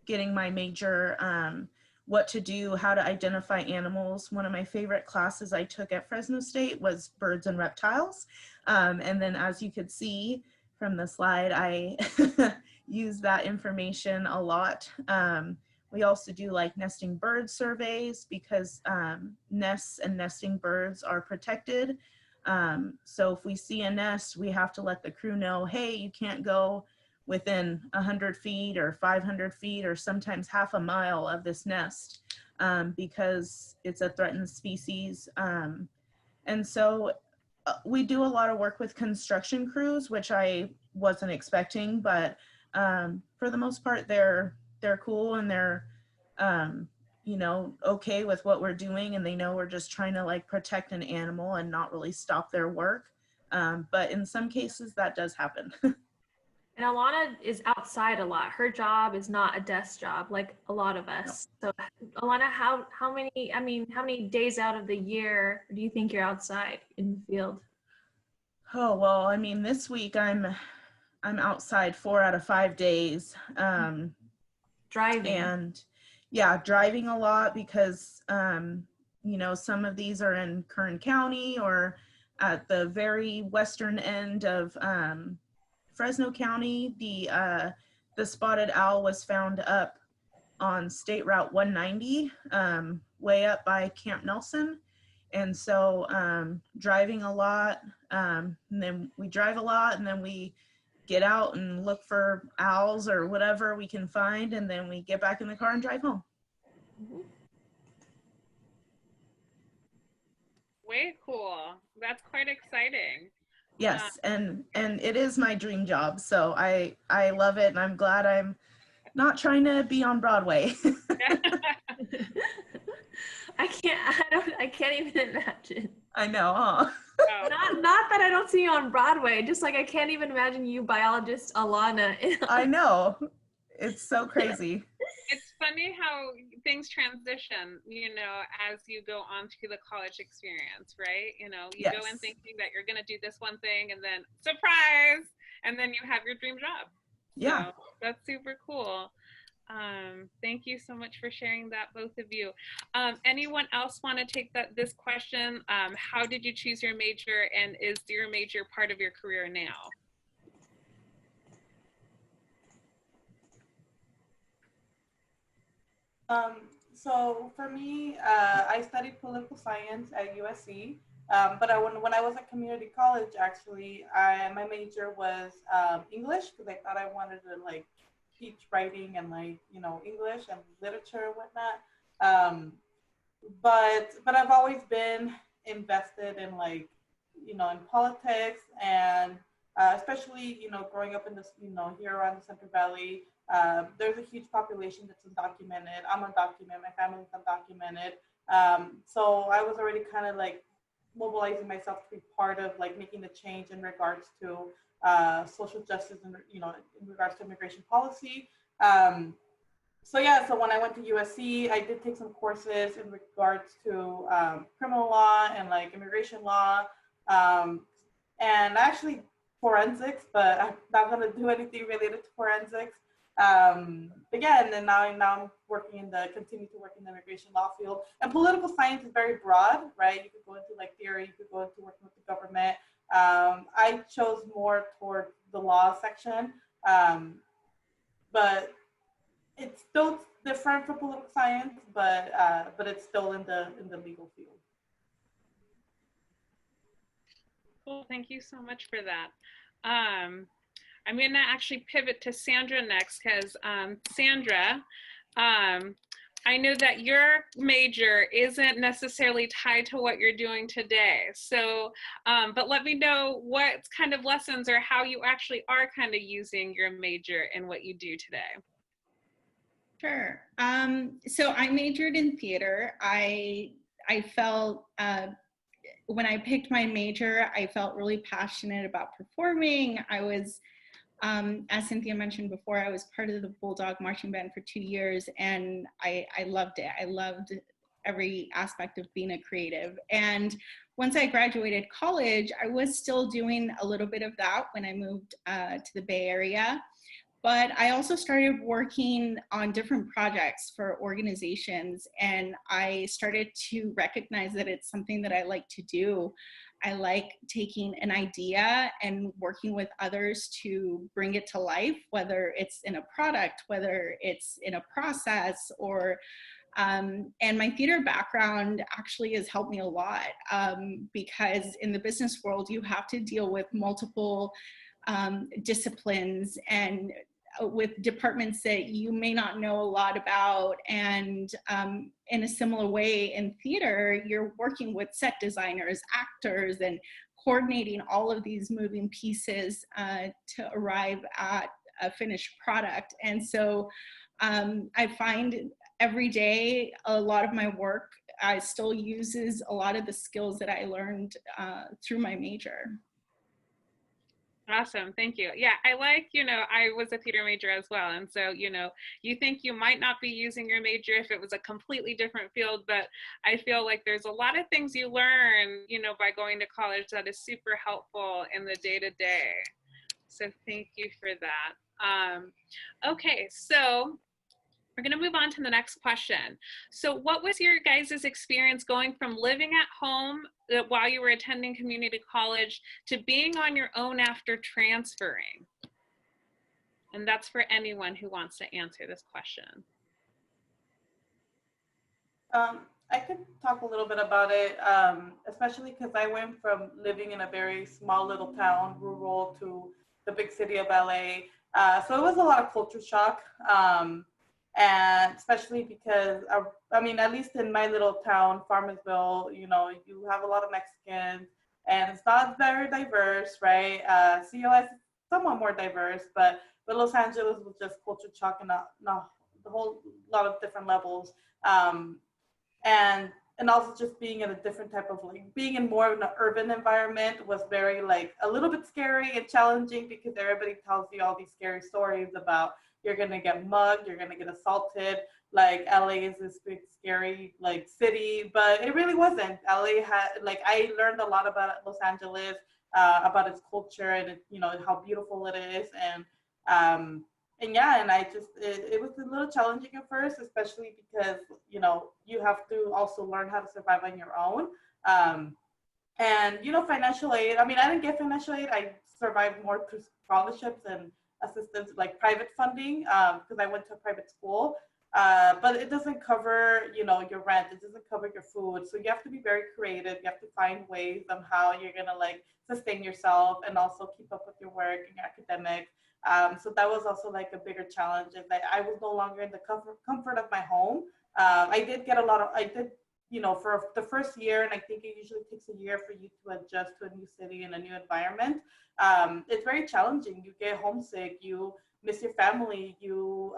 getting my major what to do, how to identify animals. One of my favorite classes I took at Fresno State was birds and reptiles. And then, as you could see from the slide, I use that information a lot. We also do like nesting bird surveys, because nests and nesting birds are protected. So if we see a nest, we have to let the crew know, hey, you can't go within 100 feet or 500 feet or sometimes half a mile of this nest. because it's a threatened species. And so we do a lot of work with construction crews, which I wasn't expecting, but for the most part, they're cool, and they're, you know, okay with what we're doing, and they know we're just trying to like protect an animal and not really stop their work. But in some cases that does happen. And Alana is outside a lot. Her job is not a desk job like a lot of us. So Alana, how many days out of the year do you think you're outside in the field? Oh, well, I mean, this week I'm outside 4 out of 5 days. Driving. And yeah, driving a lot because, you know, some of these are in Kern County or at the very western end of Fresno County. The spotted owl was found up on State Route 190, way up by Camp Nelson. And so driving a lot, and then we drive a lot, and then we get out and look for owls or whatever we can find, and then we get back in the car and drive home. Way cool. That's quite exciting. Yes, and it is my dream job, so I love it, and I'm glad I'm not trying to be on Broadway. I can't even imagine. I know, huh? Oh. Not that I don't see you on Broadway, just like I can't even imagine you, biologist Alana. I know. It's so crazy. It's funny how things transition, you know, as you go on to the college experience, right? You know, you go in thinking that you're going to do this one thing, and then surprise, and then you have your dream job. Yeah. So that's super cool. Thank you so much for sharing that, both of you. Anyone else want to take this question? How did you choose your major, and is your major part of your career now? So for me, I studied political science at USC, but when I was at community college, actually, my major was English, because I thought I wanted to like teach writing and like, you know, English and literature and whatnot. But I've always been invested in like, you know, in politics, and especially, you know, growing up in this, you know, here around the Central Valley. There's a huge population that's undocumented. I'm undocumented, my family's undocumented. So I was already kind of like mobilizing myself to be part of like making the change in regards to social justice and, you know, in regards to immigration policy. So yeah, so when I went to USC, I did take some courses in regards to criminal law and like immigration law, and actually forensics, but I'm not gonna do anything related to forensics. But yeah, and then now I'm continue to work in the immigration law field. And political science is very broad, right? You could go into like theory, you could go into working with the government. I chose more toward the law section, but it's still different for political science, but it's still in the legal field. Cool, thank you so much for that. I'm going to actually pivot to Sandra next, because Sandra, I know that your major isn't necessarily tied to what you're doing today. So, but let me know what kind of lessons or how you actually are kind of using your major in what you do today. Sure. So I majored in theater. I felt, when I picked my major, I felt really passionate about performing. I was, as Cynthia mentioned before, I was part of the Bulldog Marching Band for 2 years, and I loved it. I loved every aspect of being a creative. And once I graduated college, I was still doing a little bit of that when I moved to the Bay Area. But I also started working on different projects for organizations, and I started to recognize that it's something that I like to do. I like taking an idea and working with others to bring it to life, whether it's in a product, whether it's in a process, or and my theater background actually has helped me a lot, because in the business world, you have to deal with multiple disciplines and with departments that you may not know a lot about. And in a similar way in theater, you're working with set designers, actors, and coordinating all of these moving pieces to arrive at a finished product. And so I find every day a lot of my work still uses a lot of the skills that I learned through my major. Awesome. Thank you. Yeah, I like, I was a theater major as well. And so, you think you might not be using your major if it was a completely different field, but I feel like there's a lot of things you learn, by going to college that is super helpful in the day-to-day. So thank you for that. Okay, so we're going to move on to the next question. So what was your guys' experience going from living at home while you were attending community college to being on your own after transferring? And that's for anyone who wants to answer this question. I could talk a little bit about it, especially because I went from living in a very small little town, rural, to the big city of LA. So it was a lot of culture shock. And especially because, at least in my little town, Farmersville, you have a lot of Mexicans, and it's not very diverse, right? COS is somewhat more diverse, but Los Angeles was just culture shock and the whole lot of different levels. And also just being in a different type of, being in more of an urban environment was very, a little bit scary and challenging, because everybody tells you all these scary stories about you're going to get mugged, you're going to get assaulted. LA is this big, scary, city, but it really wasn't. LA had, I learned a lot about Los Angeles, about its culture and, how beautiful it is. And it was a little challenging at first, especially because, you have to also learn how to survive on your own. And, financial aid, I didn't get financial aid. I survived more through scholarships and assistance, private funding, because I went to a private school. But it doesn't cover, your rent. It doesn't cover your food. So you have to be very creative. You have to find ways on how you're going to sustain yourself and also keep up with your work and your academics. So that was also a bigger challenge, is that I was no longer in the comfort of my home. I did, for the first year, and I think it usually takes a year for you to adjust to a new city and a new environment. It's very challenging. You get homesick, you miss your family, you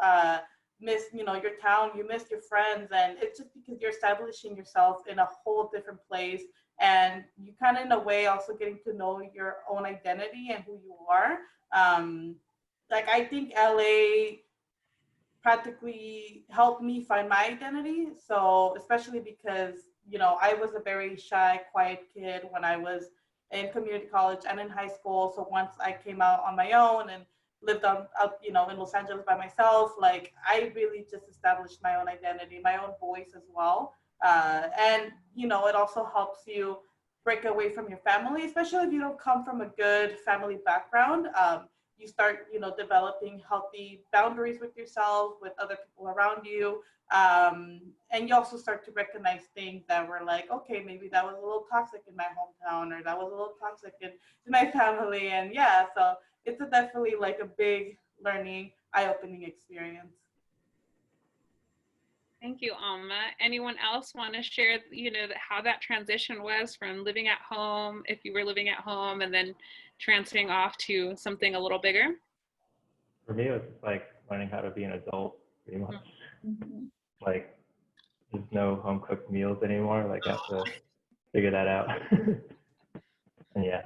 miss, your town, you miss your friends, and it's just because you're establishing yourself in a whole different place, and you kind of, in a way, also getting to know your own identity and who you are. I think LA practically helped me find my identity. So especially because, I was a very shy, quiet kid when I was in community college and in high school. So once I came out on my own and lived out, in Los Angeles by myself, I really just established my own identity, my own voice as well. And, it also helps you break away from your family, especially if you don't come from a good family background. You start, developing healthy boundaries with yourself, with other people around you. And you also start to recognize things that were okay, maybe that was a little toxic in my hometown, or that was a little toxic in my family. And yeah, so it's definitely a big learning, eye-opening experience. Thank you, Alma. Anyone else want to share, how that transition was from living at home, if you were living at home, and then transferring off to something a little bigger? For me, it was just learning how to be an adult, pretty much. Mm-hmm. There's no home cooked meals anymore. I have to figure that out. And yeah.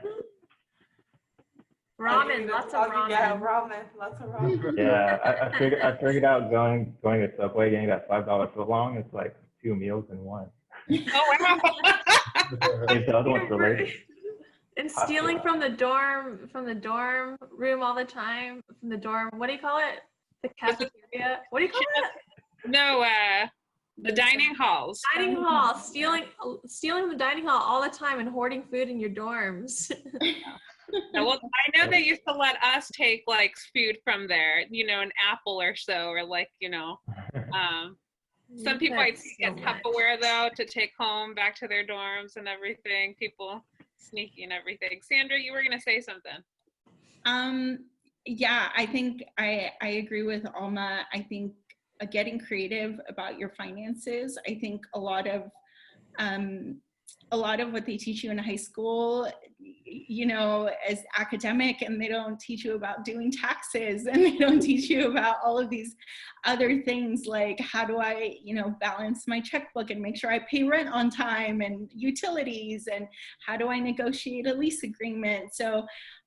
Ramen, lots of ramen. Yeah, ramen, lots of ramen. Yeah, I figured out going to Subway, getting that $5 footlong. It's 2 meals in one. Oh wow! If the other one's related. And stealing from the dorm room all the time, from the dorm. What do you call it? The cafeteria. What do you call it? No, the dining halls. Dining hall. Stealing from the dining hall all the time and hoarding food in your dorms. No, well, I know they used to let us take food from there, an apple or so, or some people I'd see get Tupperware though to take home back to their dorms and everything. People sneaky and everything. Sandra, you were gonna say something. Yeah, I think I agree with Alma. I think getting creative about your finances. I think a lot of what they teach you in high school, you know, is academic, and they don't teach you about doing taxes, and they don't teach you about all of these other things, like how do I, you know, balance my checkbook and make sure I pay rent on time and utilities, and how do I negotiate a lease agreement. So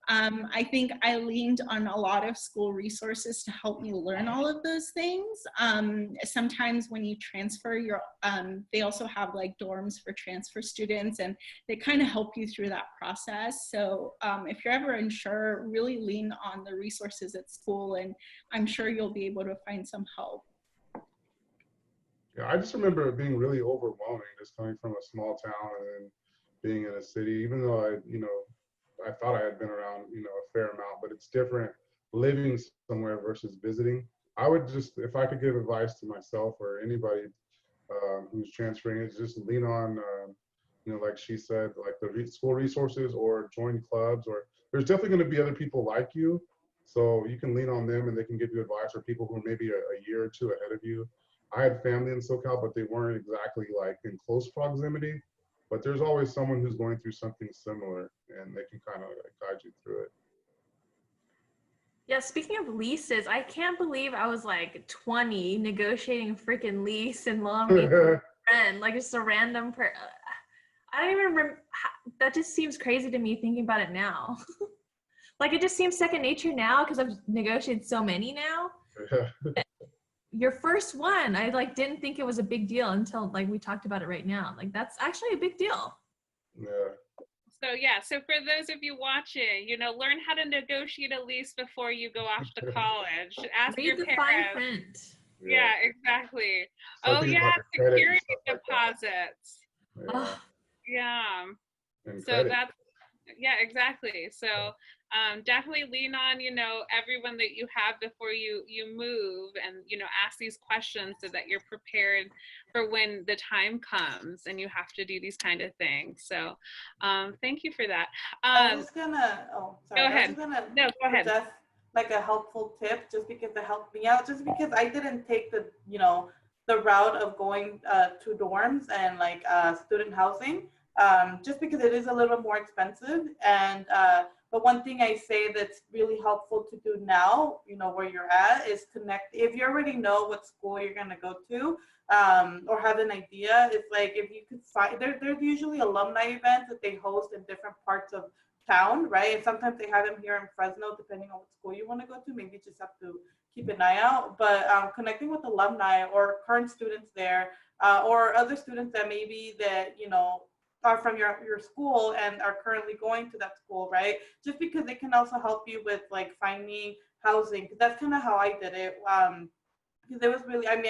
I think I leaned on a lot of school resources to help me learn all of those things. Sometimes when you transfer, they also have like dorms for transfer students, and they kind of help you through that process. So if you're ever unsure, really lean on the resources at school, and I'm sure you'll be able to find some help. Yeah, I just remember it being really overwhelming, just coming from a small town and then being in a city, even though I thought I had been around, a fair amount, but it's different living somewhere versus visiting. I would just, if I could give advice to myself or anybody who's transferring, is just lean on, like she said, like the school resources, or join clubs, or there's definitely going to be other people like you. So you can lean on them and they can give you advice, or people who are maybe a year or two ahead of you. I had family in SoCal, but they weren't exactly like in close proximity. But there's always someone who's going through something similar, and they can kind of guide you through it. Yeah, speaking of leases, I can't believe I was like 20 negotiating a freaking lease in Long Beach with a friend, like just a random I don't even remember. That just seems crazy to me thinking about it now. Like it just seems second nature now because I've negotiated so many now. Your first one, I like didn't think it was a big deal until like we talked about it right now. Like that's actually a big deal. Yeah. So for those of you watching, learn how to negotiate a lease before you go off to college. Ask Read your the parents. fine print. Yeah, exactly. Start thinking about the credit and Security stuff like that. deposits. Yeah. And So credit. that's, yeah, exactly. So definitely lean on, everyone that you have before you move, and, ask these questions so that you're prepared for when the time comes and you have to do these kind of things. So thank you for that. I was gonna, Go ahead. I was gonna No, go ahead. suggest like a helpful tip, just because it helped me out, just because I didn't take the route of going to dorms and like student housing, just because it is a little more expensive. And but one thing I say that's really helpful to do now, where you're at, is connect. If you already know what school you're gonna go to, or have an idea, it's like if you could find, there's usually alumni events that they host in different parts of town, right? And sometimes they have them here in Fresno, depending on what school you want to go to. Maybe you just have to keep an eye out. But connecting with alumni or current students there, or other students that are from your school and are currently going to that school, right? Just because they can also help you with like finding housing, because that's kind of how I did it. Because it was really, I've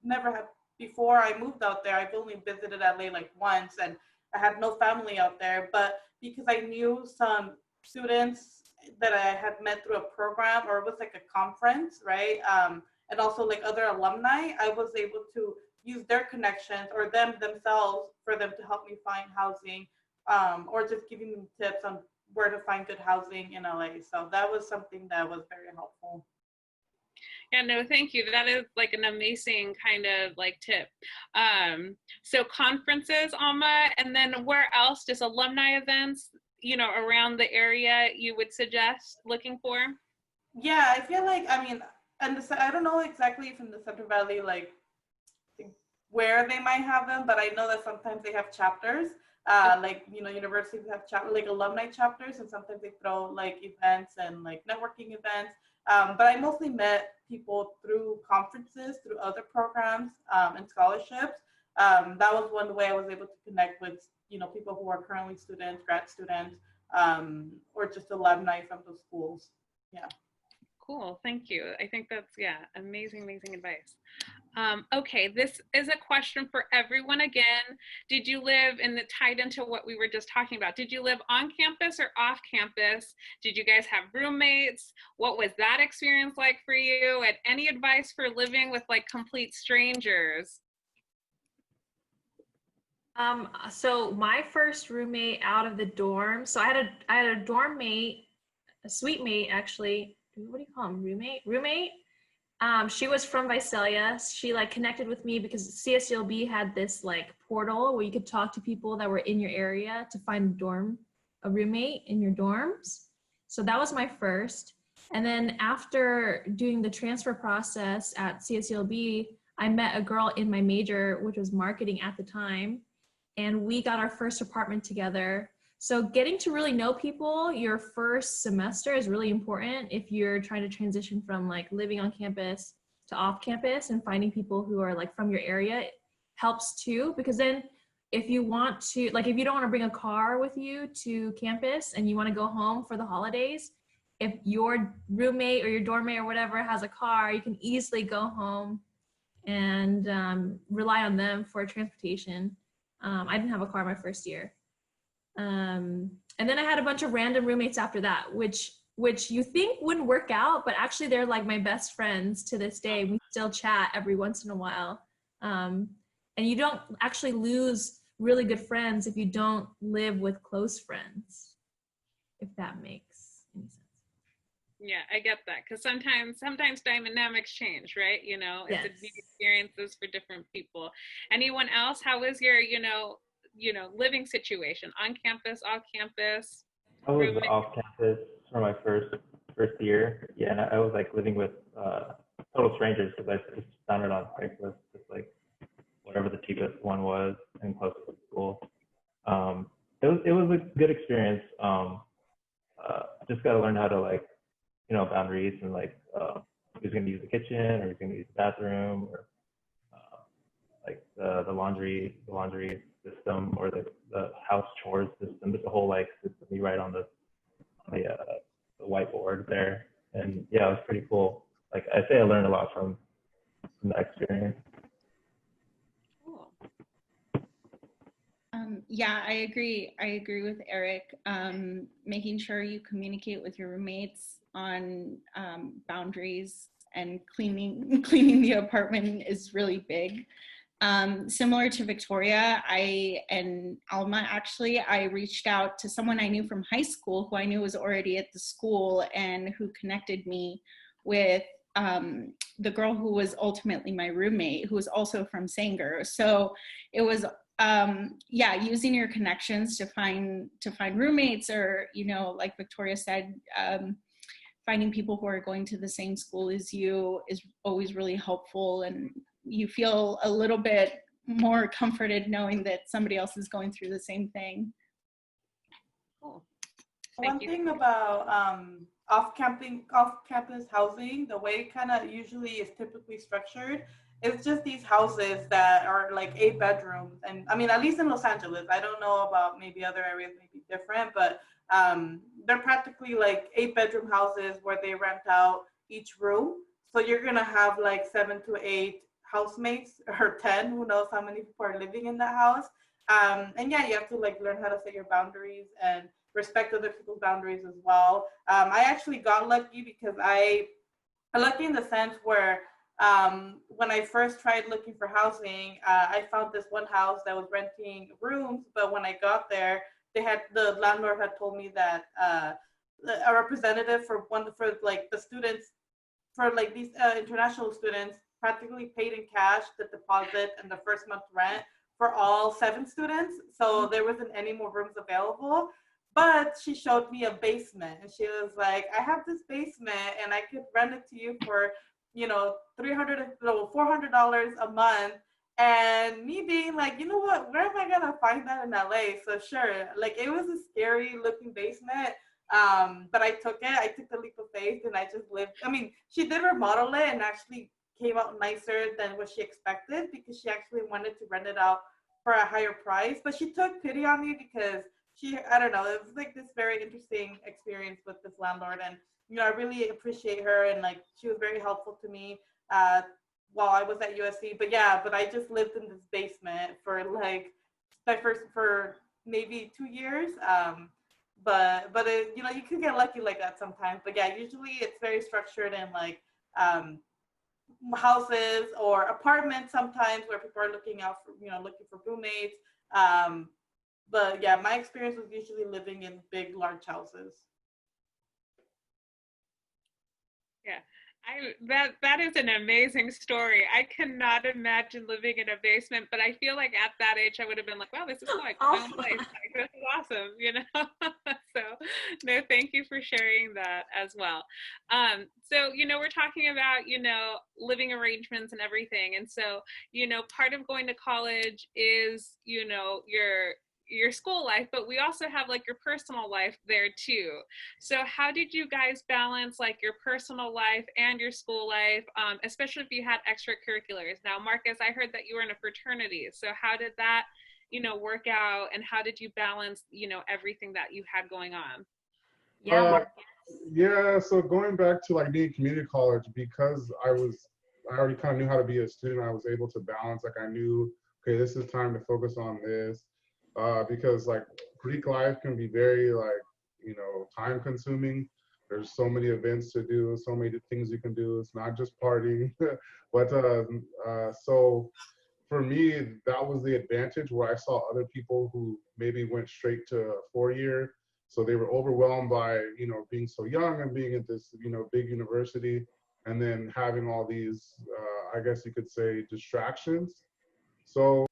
never had, before I moved out there, I've only visited LA like once, and I had no family out there. But because I knew some students that I had met through a program, or it was like a conference, right? And also like other alumni, I was able to use their connections or themselves for them to help me find housing, or just giving them tips on where to find good housing in LA. So that was something that was very helpful. Yeah, no, thank you. That is like an amazing kind of like tip. So conferences, Alma, and then where else, just alumni events, around the area you would suggest looking for? Yeah, I feel like, and I don't know exactly if in the Central Valley, like where they might have them, but I know that sometimes they have chapters. Universities have like alumni chapters, and sometimes they throw like events and like networking events. But I mostly met people through conferences, through other programs, and scholarships. That was one way I was able to connect with, people who are currently students, grad students, or just alumni from those schools. Yeah. Cool, thank you. I think that's, amazing advice. Okay, this is a question for everyone again. Did you live, and it tied into what we were just talking about, did you live on campus or off campus? Did you guys have roommates? What was that experience like for you? And any advice for living with like complete strangers? So my first roommate out of the dorm, so I had a dorm mate, a suite mate actually, what do you call him? Roommate. She was from Visalia. She like connected with me because CSULB had this like portal where you could talk to people that were in your area to find a roommate in your dorms. So that was my first. And then after doing the transfer process at CSULB, I met a girl in my major, which was marketing at the time, and we got our first apartment together. So getting to really know people your first semester is really important if you're trying to transition from like living on campus to off campus, and finding people who are like from your area helps too, because then if you want to, like if you don't want to bring a car with you to campus and you want to go home for the holidays, if your roommate or your dorm mate or whatever has a car, you can easily go home and rely on them for transportation. I didn't have a car my first year. And then I had a bunch of random roommates after that, which you think wouldn't work out, but actually they're like my best friends to this day. We still chat every once in a while. And you don't actually lose really good friends if you don't live with close friends, if that makes any sense. Yeah, I get that, because sometimes dynamics change, right? You know, Yes. it's experiences for different people. Anyone else? How was your, living situation on campus, off campus? I was Roommate? off campus for my first year. Yeah, and I was like living with total strangers because I just found it on Craigslist, just like whatever the cheapest one was and close to school. It was a good experience. Just got to learn how to like, boundaries and like who's going to use the kitchen or who's going to use the bathroom, or like the laundry system, or the house chores system. There's a whole like system you write on the whiteboard there, and yeah, it was pretty cool. Like I say, I learned a lot from that experience. Cool. Yeah, I agree. I agree with Eric. Making sure you communicate with your roommates on boundaries and cleaning the apartment is really big. Similar to Victoria, I and Alma, actually, I reached out to someone I knew from high school who I knew was already at the school and who connected me with the girl who was ultimately my roommate, who was also from Sanger. So it was using your connections to find roommates, or like Victoria said, finding people who are going to the same school as you is always really helpful, and you feel a little bit more comforted knowing that somebody else is going through the same thing. Cool. One thing about off-campus housing, the way it kind of usually is typically structured, it's just these houses that are like 8 bedrooms. And I mean, at least in Los Angeles, I don't know about maybe other areas may be different, but they're practically like 8-bedroom houses where they rent out each room. So you're going to have like 7 to 8 housemates, or 10, who knows how many people are living in that house. And yeah, you have to like learn how to set your boundaries and respect other people's boundaries as well. I actually got lucky because I lucky in the sense where when I first tried looking for housing, I found this one house that was renting rooms, but when I got there, the landlord had told me that a representative for like the students, for like these international students, practically paid in cash the deposit and the first month's rent for all 7 students. So there wasn't any more rooms available. But she showed me a basement, and she was like, I have this basement and I could rent it to you for, $400 a month. And me being like, you know what, where am I gonna find that in LA? So sure, like it was a scary looking basement. But I took the leap of faith, and I just lived. I mean, she did remodel it and actually came out nicer than what she expected, because she actually wanted to rent it out for a higher price. But she took pity on me because I don't know, it was like this very interesting experience with this landlord. And, I really appreciate her, and like, she was very helpful to me while I was at USC. But I just lived in this basement for like for maybe 2 years. But it, you can get lucky like that sometimes. But yeah, usually it's very structured in like houses or apartments sometimes, where people are looking out for, looking for roommates. But yeah, my experience was usually living in big, large houses. Yeah. That is an amazing story. I cannot imagine living in a basement, but I feel like at that age I would have been like, wow, this is like my own place. Like, this is awesome, you know? So no, thank you for sharing that as well. So, you know, we're talking about, you know, living arrangements and everything. And so, you know, part of going to college is, you know, your school life, but we also have like your personal life there too. So how did you guys balance like your personal life and your school life, especially if you had extracurriculars? Now, Markus, I heard that you were in a fraternity. So how did that, you know, work out, and how did you balance, you know, everything that you had going on? Yeah. Yeah, so going back to like being community college, because I already kind of knew how to be a student, I was able to balance, like I knew, okay, this is time to focus on this. Because like Greek life can be very like, you know, time consuming. There's so many events to do, so many things you can do. It's not just partying. But so for me, that was the advantage, where I saw other people who maybe went straight to a 4-year. So they were overwhelmed by, you know, being so young and being at this, you know, big university, and then having all these, I guess you could say, distractions. So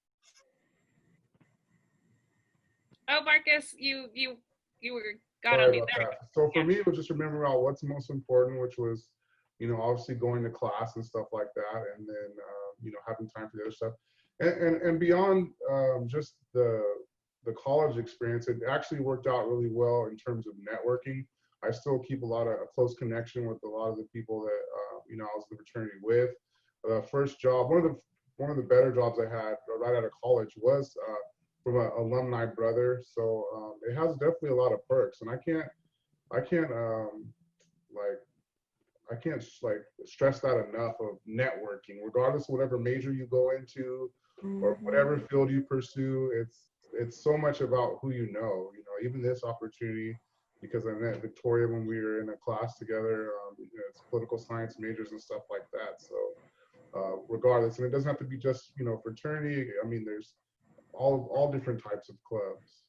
Oh, Markus, you were got on sorry me about there. that. So for me, it was just remembering out what's most important, which was, you know, obviously going to class and stuff like that, and then you know, having time for the other stuff, and beyond just the college experience, it actually worked out really well in terms of networking. I still keep a close connection with a lot of the people that you know, I was in the fraternity with. The first job, one of the better jobs I had right out of college was from an alumni brother. So it has definitely a lot of perks, and I can't stress that enough, of networking, regardless of whatever major you go into or whatever field you pursue. It's so much about who you know. You know, even this opportunity, because I met Victoria when we were in a class together. You know, it's political science majors and stuff like that. So regardless, and it doesn't have to be just, you know, fraternity. I mean, there's all different types of clubs.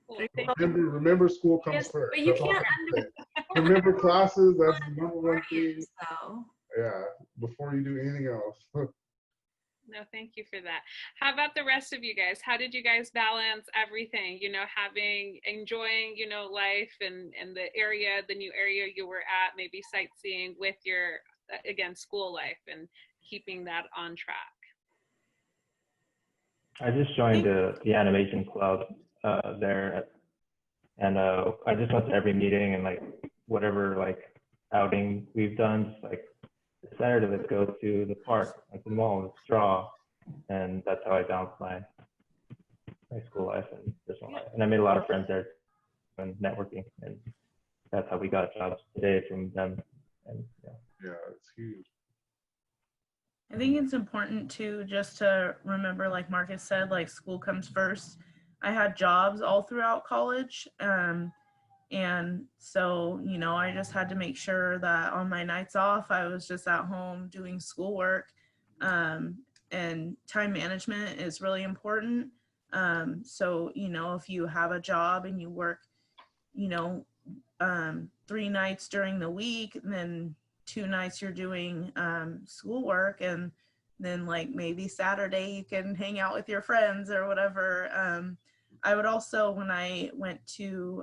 Cool. Remember, school comes Yes, first. but you That's all I can't can say. Remember classes. That's the number one thing. So Yeah, before you do anything else. No, thank you for that. How about the rest of you guys? How did you guys balance everything, you know, enjoying, you know, life and the new area you were at, maybe sightseeing, with your, again, school life, and keeping that on track? I just joined the animation club there, and I just went to every meeting and like whatever like outing we've done, just like Saturday, let's go to the park, like the mall, let's draw, and that's how I balanced my school life and personal life. And I made a lot of friends there and networking, and that's how we got jobs today from them. And yeah, it's huge. I think it's important too, just to remember, like Markus said, like school comes first. I had jobs all throughout college. And so, you know, I just had to make sure that on my nights off, I was just at home doing schoolwork. And time management is really important. So, you know, if you have a job and you work, you know, 3 nights during the week, and then 2 nights you're doing schoolwork, and then like maybe Saturday you can hang out with your friends or whatever. I would also, when I went to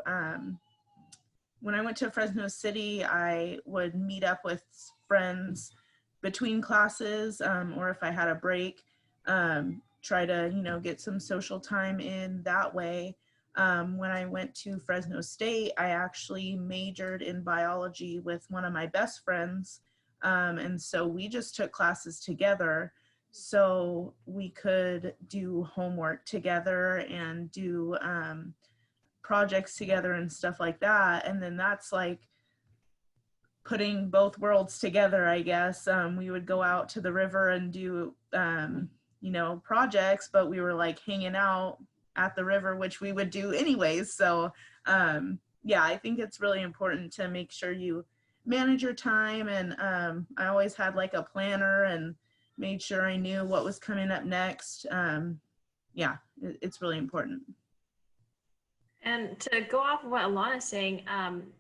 Fresno City, I would meet up with friends between classes, or if I had a break, try to, you know, get some social time in that way. When I went to Fresno State, I actually majored in biology with one of my best friends. And so we just took classes together so we could do homework together and do projects together and stuff like that. And then that's like putting both worlds together, I guess. We would go out to the river and do, you know, projects, but we were like hanging out at the river, which we would do anyways. So yeah, I think it's really important to make sure you manage your time. And I always had like a planner and made sure I knew what was coming up next. Yeah, it's really important. And to go off of what Alana's saying,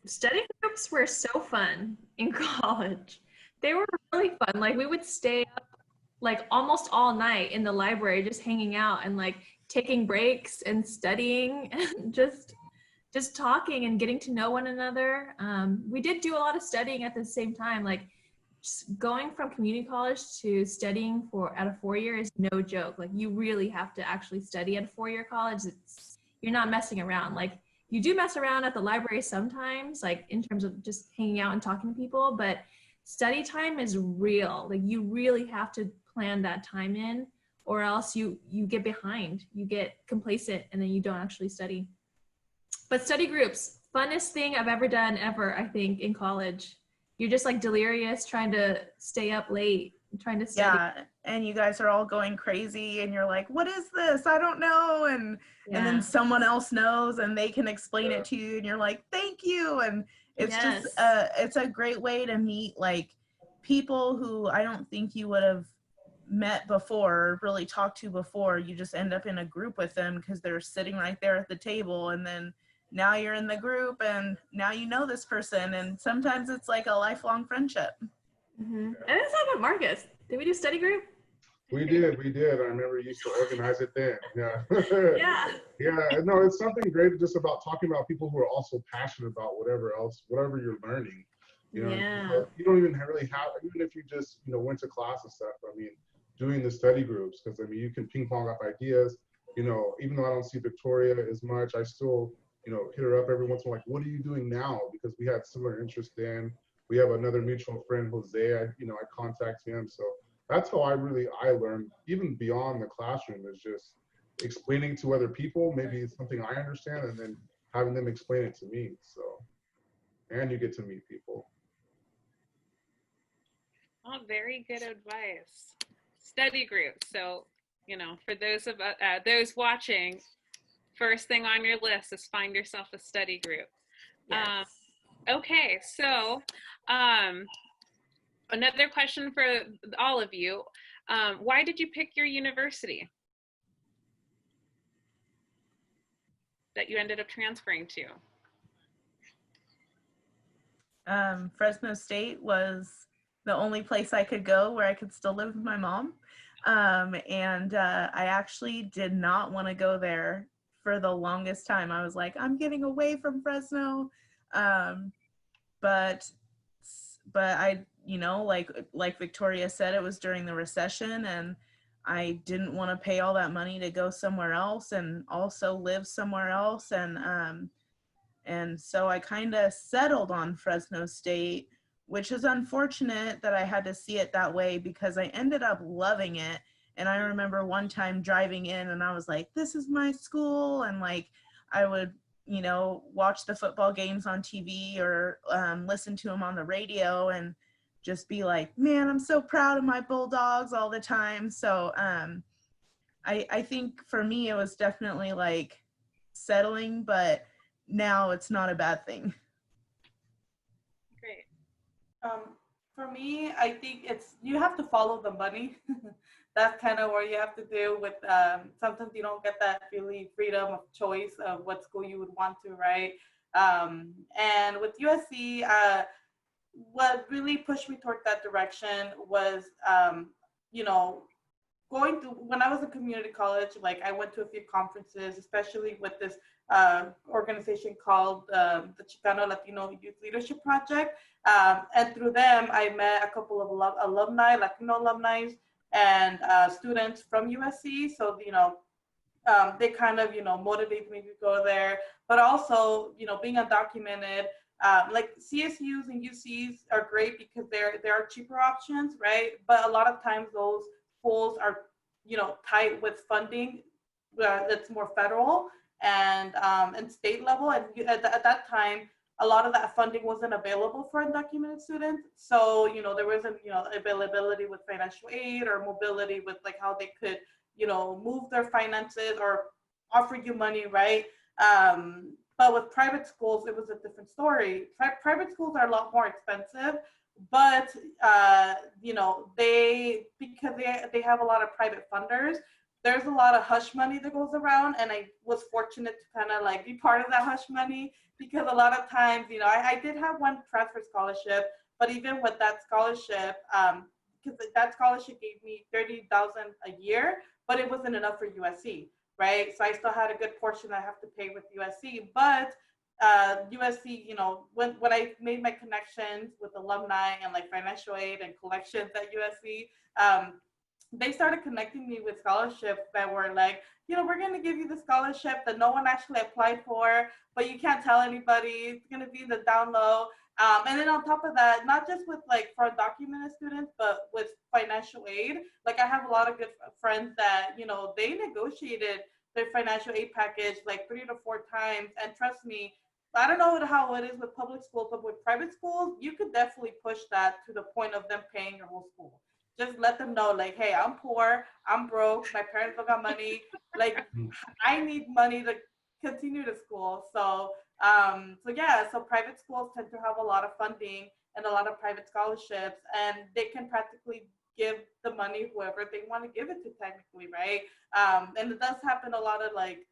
studying groups were so fun in college. They were really fun. Like we would stay up like almost all night in the library, just hanging out and like taking breaks and studying and just talking and getting to know one another. We did do a lot of studying at the same time. Like just going from community college to studying at a 4-year is no joke. Like you really have to actually study at a 4-year college. You're not messing around. Like you do mess around at the library sometimes, like in terms of just hanging out and talking to people, but study time is real. Like you really have to plan that time in, or else you get behind, you get complacent, and then you don't actually study. But study groups, funnest thing I've ever done I think, in college. You're just like delirious trying to stay up late, trying to study. Yeah, and you guys are all going crazy and you're like, what is this? I don't know. And then someone else knows and they can explain it to you and you're like, thank you. And it's just, it's a great way to meet like people who I don't think you would have met before or really talked to before. You just end up in a group with them because they're sitting right there at the table, and then now you're in the group and now you know this person, and sometimes it's like a lifelong friendship. Mm-hmm. And that's happened with Markus. Did we do study group? We did. I remember you used to organize it then. Yeah. Yeah. No, it's something great just about talking about people who are also passionate about whatever you're learning. You know, you don't even really have, even if you just, went to class and stuff, I mean, doing the study groups, because I mean, you can ping pong off ideas, even though I don't see Victoria as much, I still, hit her up every once in a while, like, what are you doing now? Because we had similar interests then. We have another mutual friend, Jose, I contact him. So that's how I learned, even beyond the classroom, is just explaining to other people, maybe it's something I understand, and then having them explain it to me. So, and you get to meet people. Oh, very good advice. Study groups. So, for those watching, first thing on your list is find yourself a study group. Yes. Okay, so another question for all of you. Why did you pick your university that you ended up transferring to? Fresno State was the only place I could go where I could still live with my mom. And I actually did not want to go there for the longest time. I was like, I'm getting away from Fresno. But I, like Victoria said, it was during the recession and I didn't want to pay all that money to go somewhere else and also live somewhere else. And so I kind of settled on Fresno State, which is unfortunate that I had to see it that way because I ended up loving it. And I remember one time driving in and I was like, this is my school. And like, I would, watch the football games on TV or listen to them on the radio and just be like, man, I'm so proud of my Bulldogs all the time. So I think for me, it was definitely like settling, but now it's not a bad thing. Great. For me, I think you have to follow the money. That's kind of what you have to do with, sometimes you don't get that really freedom of choice of what school you would want to, right? And with USC, what really pushed me toward that direction was, going to, when I was in community college, like I went to a few conferences, especially with this organization called the Chicano Latino Youth Leadership Project. And through them, I met a couple of alumni, Latino alumni, and students from USC. So, they kind of, motivated me to go there. But also, being undocumented, like CSUs and UCs are great because there are cheaper options, right? But a lot of times those schools are, tight with funding that's more federal and state level. And at that time, a lot of that funding wasn't available for undocumented students. So, there wasn't, availability with financial aid or mobility with like how they could, move their finances or offer you money, right? But with private schools, it was a different story. Private schools are a lot more expensive, but, because they have a lot of private funders, there's a lot of hush money that goes around, and I was fortunate to kind of like be part of that hush money, because a lot of times, you know, I did have one transfer scholarship, but even with that scholarship, because that scholarship gave me $30,000 a year, but it wasn't enough for USC, right? So I still had a good portion I have to pay with USC, but USC, you know, when I made my connections with alumni and like financial aid and collections at USC, they started connecting me with scholarships that were like, you know, we're going to give you the scholarship that no one actually applied for, but you can't tell anybody. It's going to be the down low. And then on top of that, not just with like for undocumented students, but with financial aid. Like I have a lot of good friends that, you know, they negotiated their financial aid package like 3 to 4 times. And trust me, I don't know how it is with public schools, but with private schools, you could definitely push that to the point of them paying your whole school. Just let them know, like, hey, I'm poor, I'm broke, my parents don't got money, like, I need money to continue to school. So private schools tend to have a lot of funding and a lot of private scholarships, and they can practically give the money whoever they want to give it to, technically, right? And it does happen a lot of like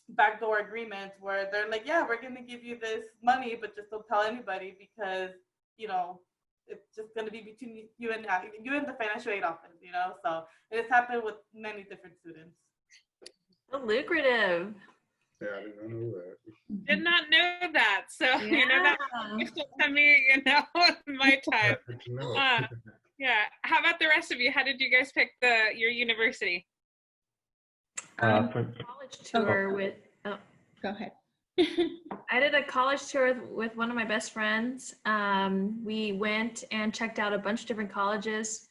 backdoor agreements where they're like, yeah, we're going to give you this money, but just don't tell anybody, because, you know, it's just going to be between you and the financial aid office, you know? So it's happened with many different students. So lucrative. Yeah, I didn't know that. Did not know that. So, Yeah. you know, that to me, you know, my time. Good to know. Yeah. How about the rest of you? How did you guys pick your university? College tour with, Go ahead. I did a college tour with one of my best friends. We went and checked out a bunch of different colleges,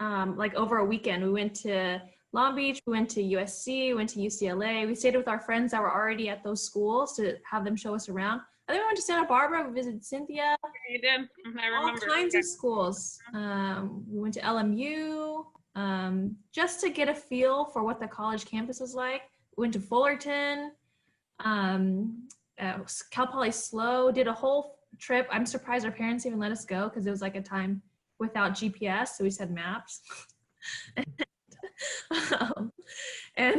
like over a weekend. We went to Long Beach, we went to USC, went to UCLA. We stayed with our friends that were already at those schools to have them show us around. I think we went to Santa Barbara, we visited Cynthia. You did? I remember. All kinds of schools. We went to LMU, just to get a feel for what the college campus was like. We went to Fullerton, Cal Poly SLO, did a whole trip. I'm surprised our parents even let us go because it was like a time without GPS, so we just had maps.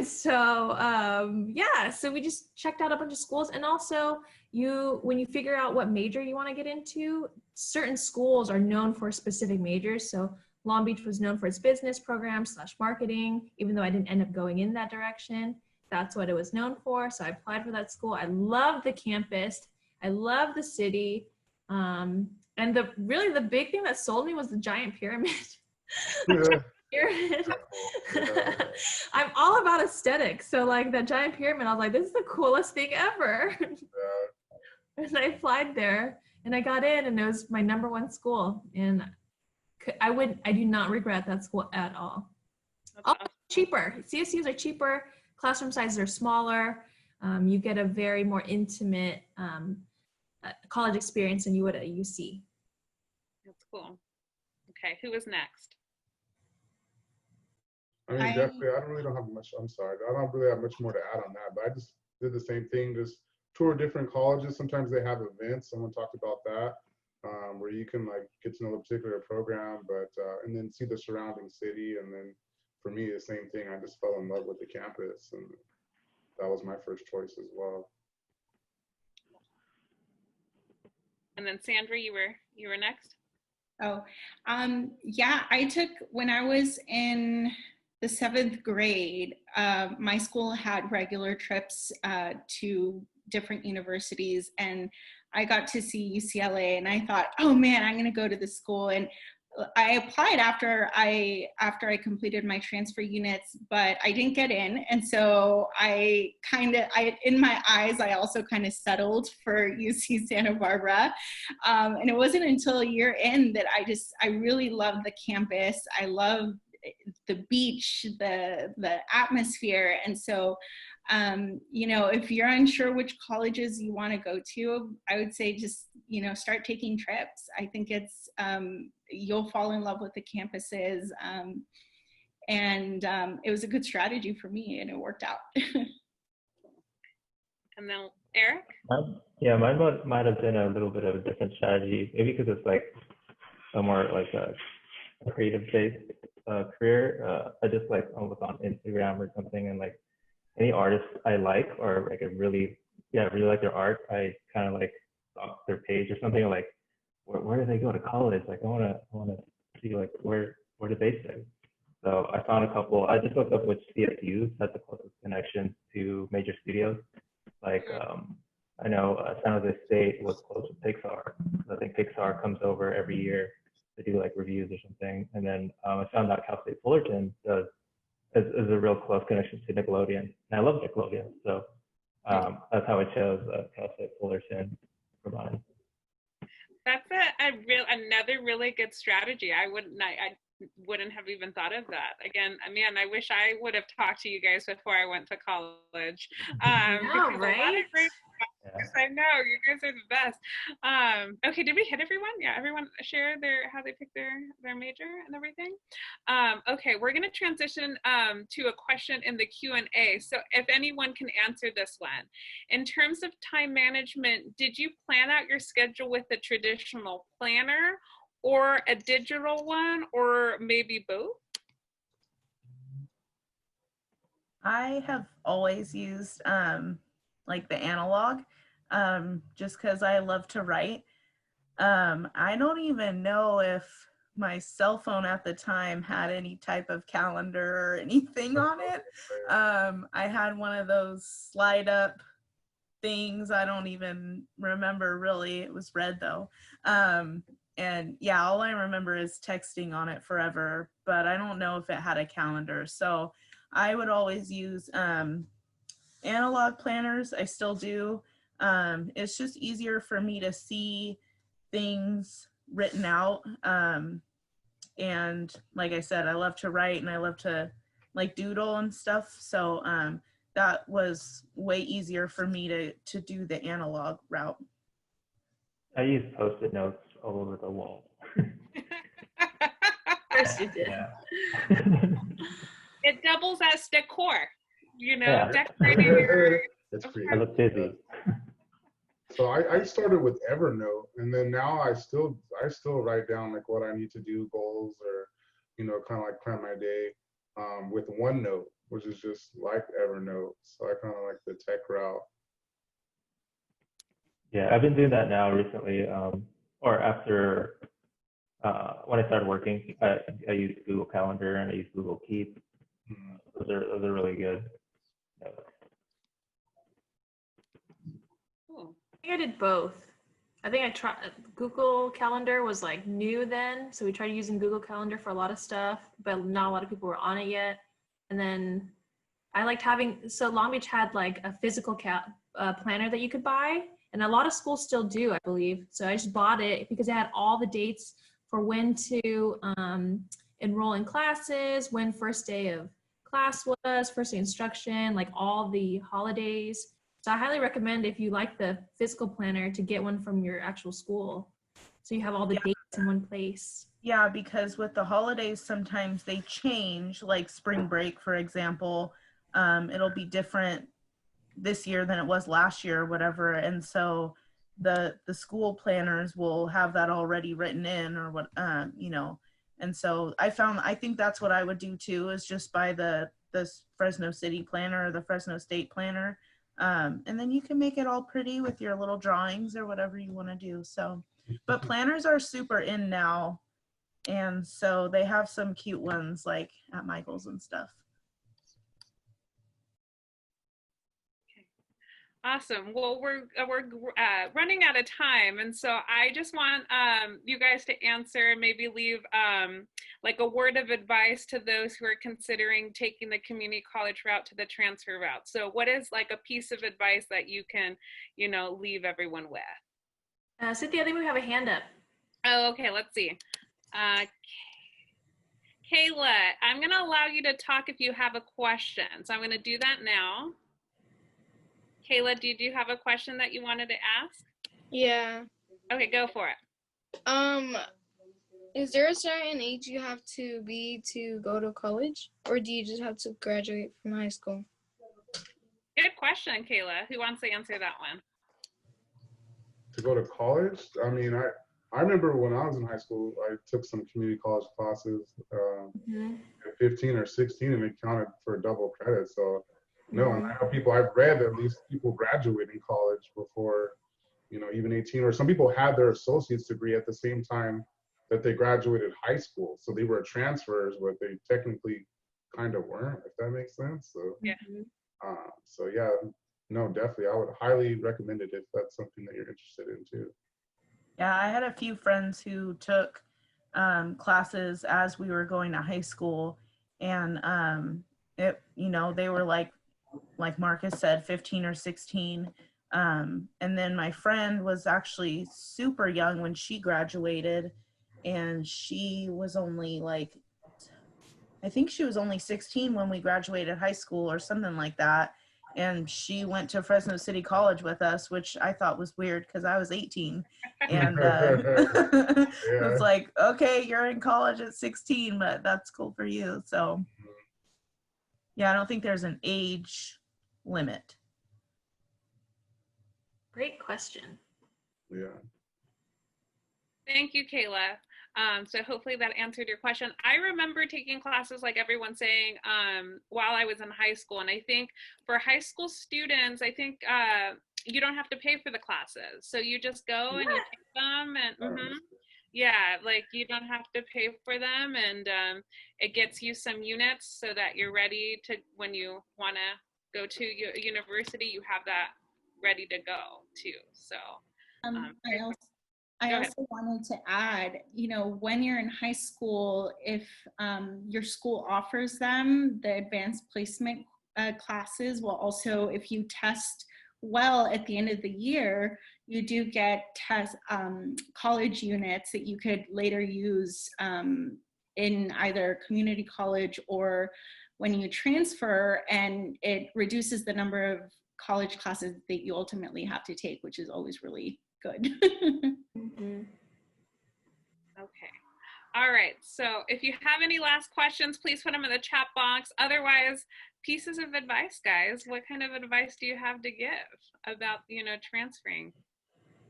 So we just checked out a bunch of schools. And also, when you figure out what major you want to get into, certain schools are known for specific majors. So Long Beach was known for its business program / marketing, even though I didn't end up going in that direction. That's what it was known for. So I applied for that school. I love the campus. I love the city. And the big thing that sold me was the giant pyramid. Pyramid. I'm all about aesthetics. So like that giant pyramid, I was like, this is the coolest thing ever. And I applied there and I got in, and it was my #1 school. And I do not regret that school at all. Also cheaper. CSUs are cheaper. Classroom sizes are smaller. You get a very more intimate college experience than you would at UC. That's cool. Okay, who was next? I mean, definitely, I don't have much, I'm sorry, I don't really have much more to add on that, but I just did the same thing, just tour different colleges. Sometimes they have events, someone talked about that, where you can like get to know a particular program, but and then see the surrounding city. And then for me, the same thing, I just fell in love with the campus, and that was my first choice as well. And then Sandra, you were next? Oh, yeah, I took, when I was in the 7th grade, my school had regular trips to different universities, and I got to see UCLA, and I thought, oh man, I'm gonna go to this school. And I applied after I completed my transfer units, but I didn't get in. And so I in my eyes, I also kind of settled for UC Santa Barbara. And it wasn't until a year in that I really loved the campus. I loved the beach, the atmosphere. And so, you know, if you're unsure which colleges you want to go to, I would say just, you know, start taking trips. I think it's, you'll fall in love with the campuses. And it was a good strategy for me, and it worked out. And then Eric? Yeah, mine might have been a little bit of a different strategy, maybe because it's like somewhere like a creative based. career, I just like almost on Instagram or something, and like any artist I like or like I really like their art, I kind of like stalk their page or something, or like where do they go to college? Like I wanna see like where did they study? So I found a couple. I just looked up which CSUs had the closest connections to major studios. Like I know San Jose State was close with Pixar. I think Pixar comes over every year to do like reviews or something. And then I found out Cal State Fullerton is a real close connection to Nickelodeon. And I love Nickelodeon, so that's how I chose Cal State Fullerton for mine. That's another really good strategy. I wouldn't have even thought of that. Again, man, I wish I would have talked to you guys before I went to college. Yeah, right? I know, you guys are the best. Okay, did we hit everyone? Yeah, everyone share how they picked their major and everything. Okay, we're gonna transition to a question in the Q&A. So if anyone can answer this one. In terms of time management, did you plan out your schedule with a traditional planner or a digital one, or maybe both? I have always used like the analog, just because I love to write. I don't even know if my cell phone at the time had any type of calendar or anything on it. I had one of those slide up things. I don't even remember really. It was red though. And yeah, all I remember is texting on it forever, but I don't know if it had a calendar. So I would always use analog planners. I still do. It's just easier for me to see things written out. And like I said, I love to write and I love to like doodle and stuff. So that was way easier for me to do the analog route. I use Post-it notes all over the wall. Of course you did. Yeah. It doubles as decor, Yeah. decorating. It's pretty. I look busy. So I started with Evernote, and then now I still write down like what I need to do, goals, or kind of like plan my day with OneNote, which is just like Evernote. So I kind of like the tech route. Yeah, I've been doing that now recently, or after when I started working. I use Google Calendar and I use Google Keep. Those are really good. Cool. I think I did both. I think I tried Google Calendar was like new then, so we tried using Google Calendar for a lot of stuff, but not a lot of people were on it yet. And then I liked so Long Beach had like a physical planner that you could buy, and a lot of schools still do, I believe. So I just bought it because it had all the dates for when to enroll in classes, when first day of class was, first day instruction, like all the holidays. So I highly recommend, if you like the physical planner, to get one from your actual school, so you have all the dates in one place. Yeah, because with the holidays, sometimes they change, like spring break, for example. It'll be different this year than it was last year or whatever. And so the school planners will have that already written in, or what, And so I think that's what I would do too, is just buy the Fresno City planner or the Fresno State planner. And then you can make it all pretty with your little drawings or whatever you want to do. So, but planners are super in now. And so they have some cute ones like at Michael's and stuff. Awesome. Well, we're running out of time, and so I just want you guys to answer, maybe leave like a word of advice to those who are considering taking the community college route to the transfer route. So what is like a piece of advice that you can, leave everyone with? Cynthia, I think we have a hand up. Oh, okay. Let's see. Kayla, I'm going to allow you to talk if you have a question. So I'm going to do that now. Kayla, did you have a question that you wanted to ask? Yeah. Okay, go for it. Is there a certain age you have to be to go to college, or do you just have to graduate from high school? Good question, Kayla. Who wants to answer that one? To go to college, I mean, I remember when I was in high school, I took some community college classes at 15 or 16, and it counted for a double credit. So, no, and I know people, I've read at least people graduating college before, even 18, or some people had their associate's degree at the same time that they graduated high school. So they were transfers, but they technically kind of weren't, if that makes sense. So, Yeah. So yeah, no, definitely. I would highly recommend it if that's something that you're interested in too. Yeah, I had a few friends who took classes as we were going to high school, and they were like Markus said, 15 or 16. And then my friend was actually super young when she graduated, and she was only I think she was only 16 when we graduated high school or something like that. And she went to Fresno City College with us, which I thought was weird because I was 18. And it's like, okay, you're in college at 16, but that's cool for you. So yeah, I don't think there's an age limit. Great question. Yeah. Thank you, Kayla. So hopefully that answered your question. I remember taking classes, like everyone's saying, while I was in high school. And I think for high school students, I think you don't have to pay for the classes. So you just go and you take them, and yeah, like you don't have to pay for them, and it gets you some units so that you're ready to, when you want to go to university, you have that ready to go too. So I also wanted to add, when you're in high school, if your school offers them the advanced placement classes, well, also if you test well at the end of the year, you do get college units that you could later use in either community college or when you transfer, and it reduces the number of college classes that you ultimately have to take, which is always really good. Okay. All right. So if you have any last questions, please put them in the chat box. Otherwise, pieces of advice, guys. What kind of advice do you have to give about, transferring?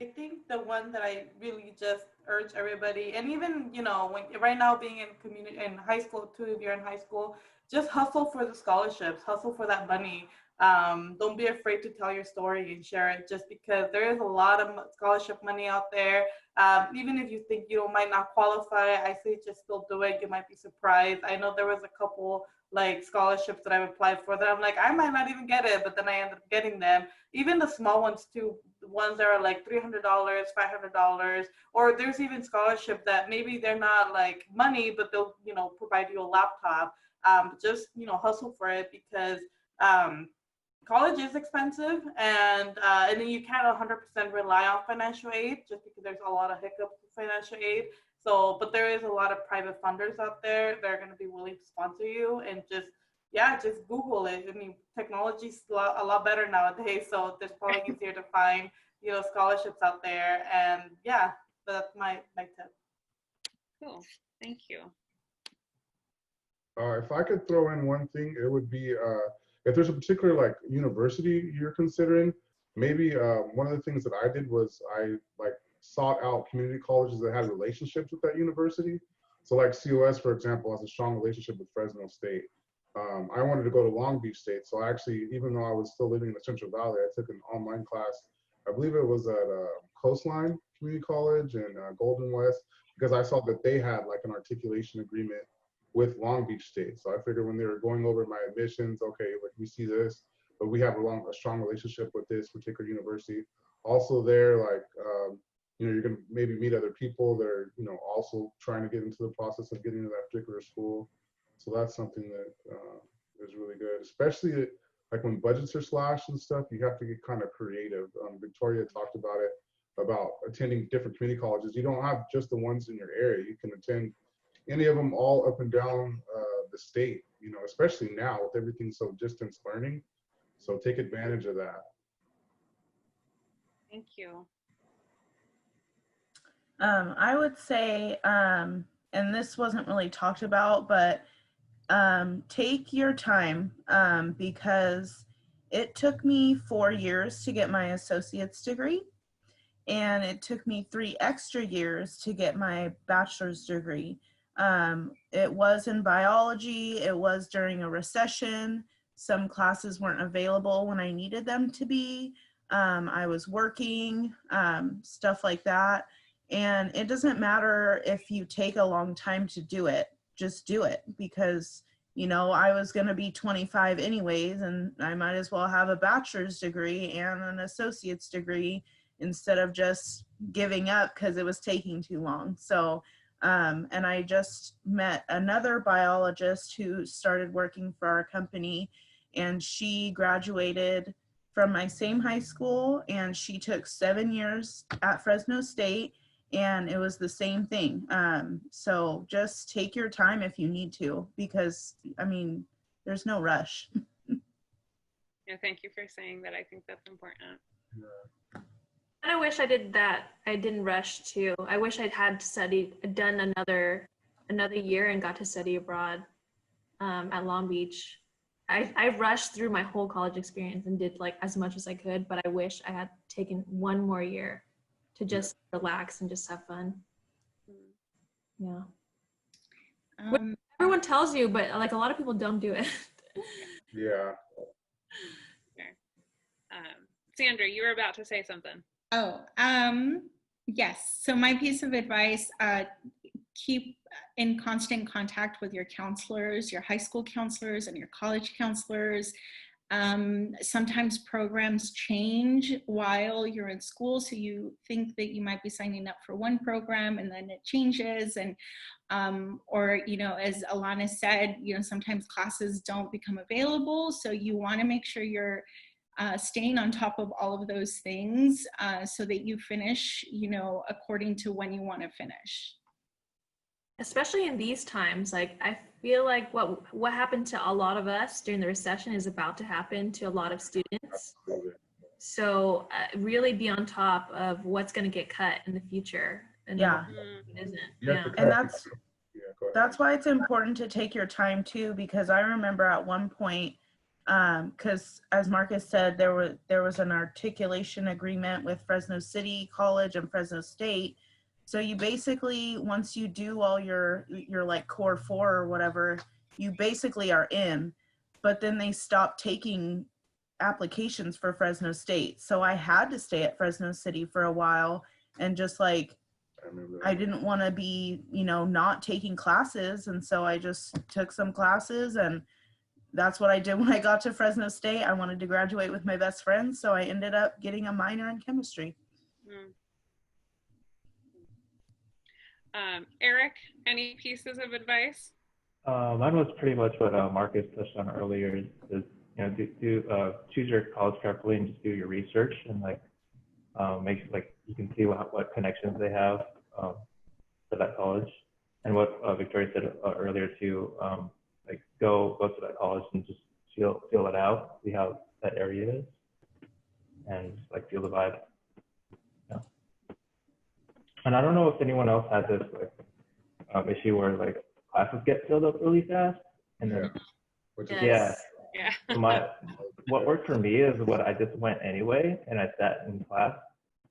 I think the one that I really just urge everybody, and even, when right now being in high school too, if you're in high school, just hustle for the scholarships, hustle for that money. Don't be afraid to tell your story and share it, just because there is a lot of scholarship money out there. Even if you think you might not qualify, I say just still do it. You might be surprised. I know there was a couple scholarships that I've applied for that I'm like, I might not even get it, but then I ended up getting them. Even the small ones too, the ones that are like $300, $500, or there's even scholarship that maybe they're not like money, but they'll, provide you a laptop. Just, hustle for it, because college is expensive, and then you can't 100% rely on financial aid, just because there's a lot of hiccups with financial aid. So, but there is a lot of private funders out there that are going to be willing to sponsor you, and just Google it. I mean, technology's a lot better nowadays, so there's probably easier to find, scholarships out there, and yeah, that's my tip. Cool, thank you. If I could throw in one thing, it would be if there's a particular university you're considering, maybe one of the things that I did was I sought out community colleges that had relationships with that university. So like COS, for example, has a strong relationship with Fresno State. I wanted to go to Long Beach State, so I actually, even though I was still living in the Central Valley, I took an online class. I believe it was at Coastline Community College in Golden West, because I saw that they had an articulation agreement with Long Beach State. So I figured when they were going over my admissions, okay, we see this, but we have a strong relationship with this particular university. Also there, you're gonna maybe meet other people that are, also trying to get into the process of getting into that particular school. So that's something that is really good, especially when budgets are slashed and stuff. You have to get kind of creative. Victoria talked about attending different community colleges. You don't have just the ones in your area. You can attend any of them all up and down the state, especially now with everything so distance learning. So take advantage of that. Thank you. I would say, and this wasn't really talked about, but take your time, because it took me 4 years to get my associate's degree. and it took me 3 extra years to get my bachelor's degree. It was in biology, it was during a recession. Some classes weren't available when I needed them to be. I was working, stuff like that. And it doesn't matter if you take a long time to do it, just do it, because, you know, I was going to be 25 anyways, and I might as well have a bachelor's degree and an associate's degree instead of just giving up because it was taking too long. So, and I just met another biologist who started working for our company, and she graduated from my same high school, and she took 7 years at Fresno State, and it was the same thing. So just take your time if you need to, because I mean, there's no rush. Yeah, thank you for saying that. I think that's important. Yeah. And I wish I did that. I didn't rush too. I wish I'd done another year and got to study abroad at Long Beach. I rushed through my whole college experience and did like as much as I could, but I wish I had taken one more year to just relax and just have fun. Yeah. Everyone tells you, but like a lot of people don't do it. Yeah. Okay. Sandra, you were about to say something. Oh, yes. So my piece of advice, keep in constant contact with your counselors, your high school counselors and your college counselors. Sometimes programs change while you're in school, so you think that you might be signing up for one program and then it changes, and or, you know, as Alana said, you know, sometimes classes don't become available, so you want to make sure you're staying on top of all of those things so that you finish, you know, according to when you want to finish. Especially in these times, like I feel like what happened to a lot of us during the recession is about to happen to a lot of students. So really be on top of what's going to get cut in the future. And Yeah. what isn't. Yeah. And that's why it's important to take your time too, because I remember at one point, because as Markus said, there was an articulation agreement with Fresno City College and Fresno State. So you basically, once you do all your like core 4 or whatever, you basically are in, but then they stopped taking applications for Fresno State. So I had to stay at Fresno City for a while, and just like, I didn't want to be, you know, not taking classes. And so I just took some classes, and that's what I did when I got to Fresno State. I wanted to graduate with my best friend, so I ended up getting a minor in chemistry. Eric, any pieces of advice? Mine was pretty much what Markus touched on earlier. Is you know, choose your college carefully and just do your research, and like make like you can see what connections they have for that college, and what Victoria said earlier too. Like go to that college and just feel it out, see how that area is, and just like feel the vibe. Yeah. And I don't know if anyone else had this like issue where like classes get filled up really fast, and then Yeah. So what worked for me is what I just went anyway, and I sat in class,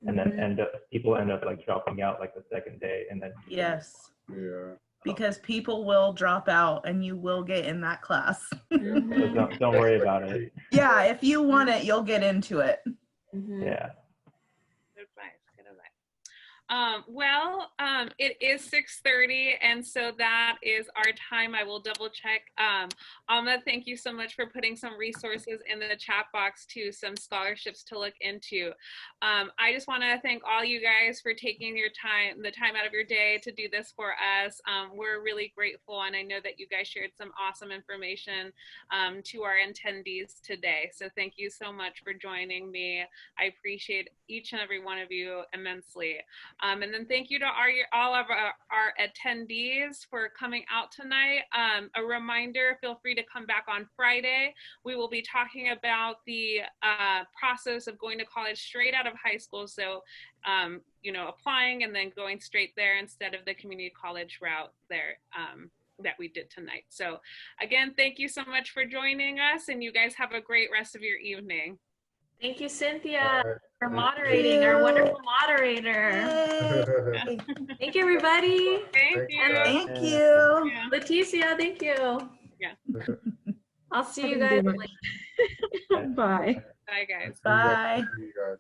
and then people end up like dropping out like the second day, and then Yes. Yeah. Because people will drop out, and you will get in that class. So don't worry about it. Yeah, if you want it, you'll get into it. Yeah. Good advice. Good advice. It is 6:30, and so that is our time. I will double check. Alma, thank you so much for putting some resources in the chat box to some scholarships to look into. I just want to thank all you guys for taking the time out of your day to do this for us. We're really grateful, and I know that you guys shared some awesome information to our attendees today. So thank you so much for joining me. I appreciate each and every one of you immensely. And then thank you to all of our attendees for coming out tonight. A reminder, feel free to come back on Friday. We will be talking about the process of going to college straight out of high school. So, you know, applying and then going straight there instead of the community college route there that we did tonight. So again, thank you so much for joining us, and you guys have a great rest of your evening. Thank you, Cynthia, All right. for moderating, our wonderful moderator. Yay. Thank you, everybody. Thank you. guys. Thank you. Yeah. Leticia, thank you. Yeah. I'll see I you didn't guys do later. much. Bye. Bye, guys. Bye. See you guys.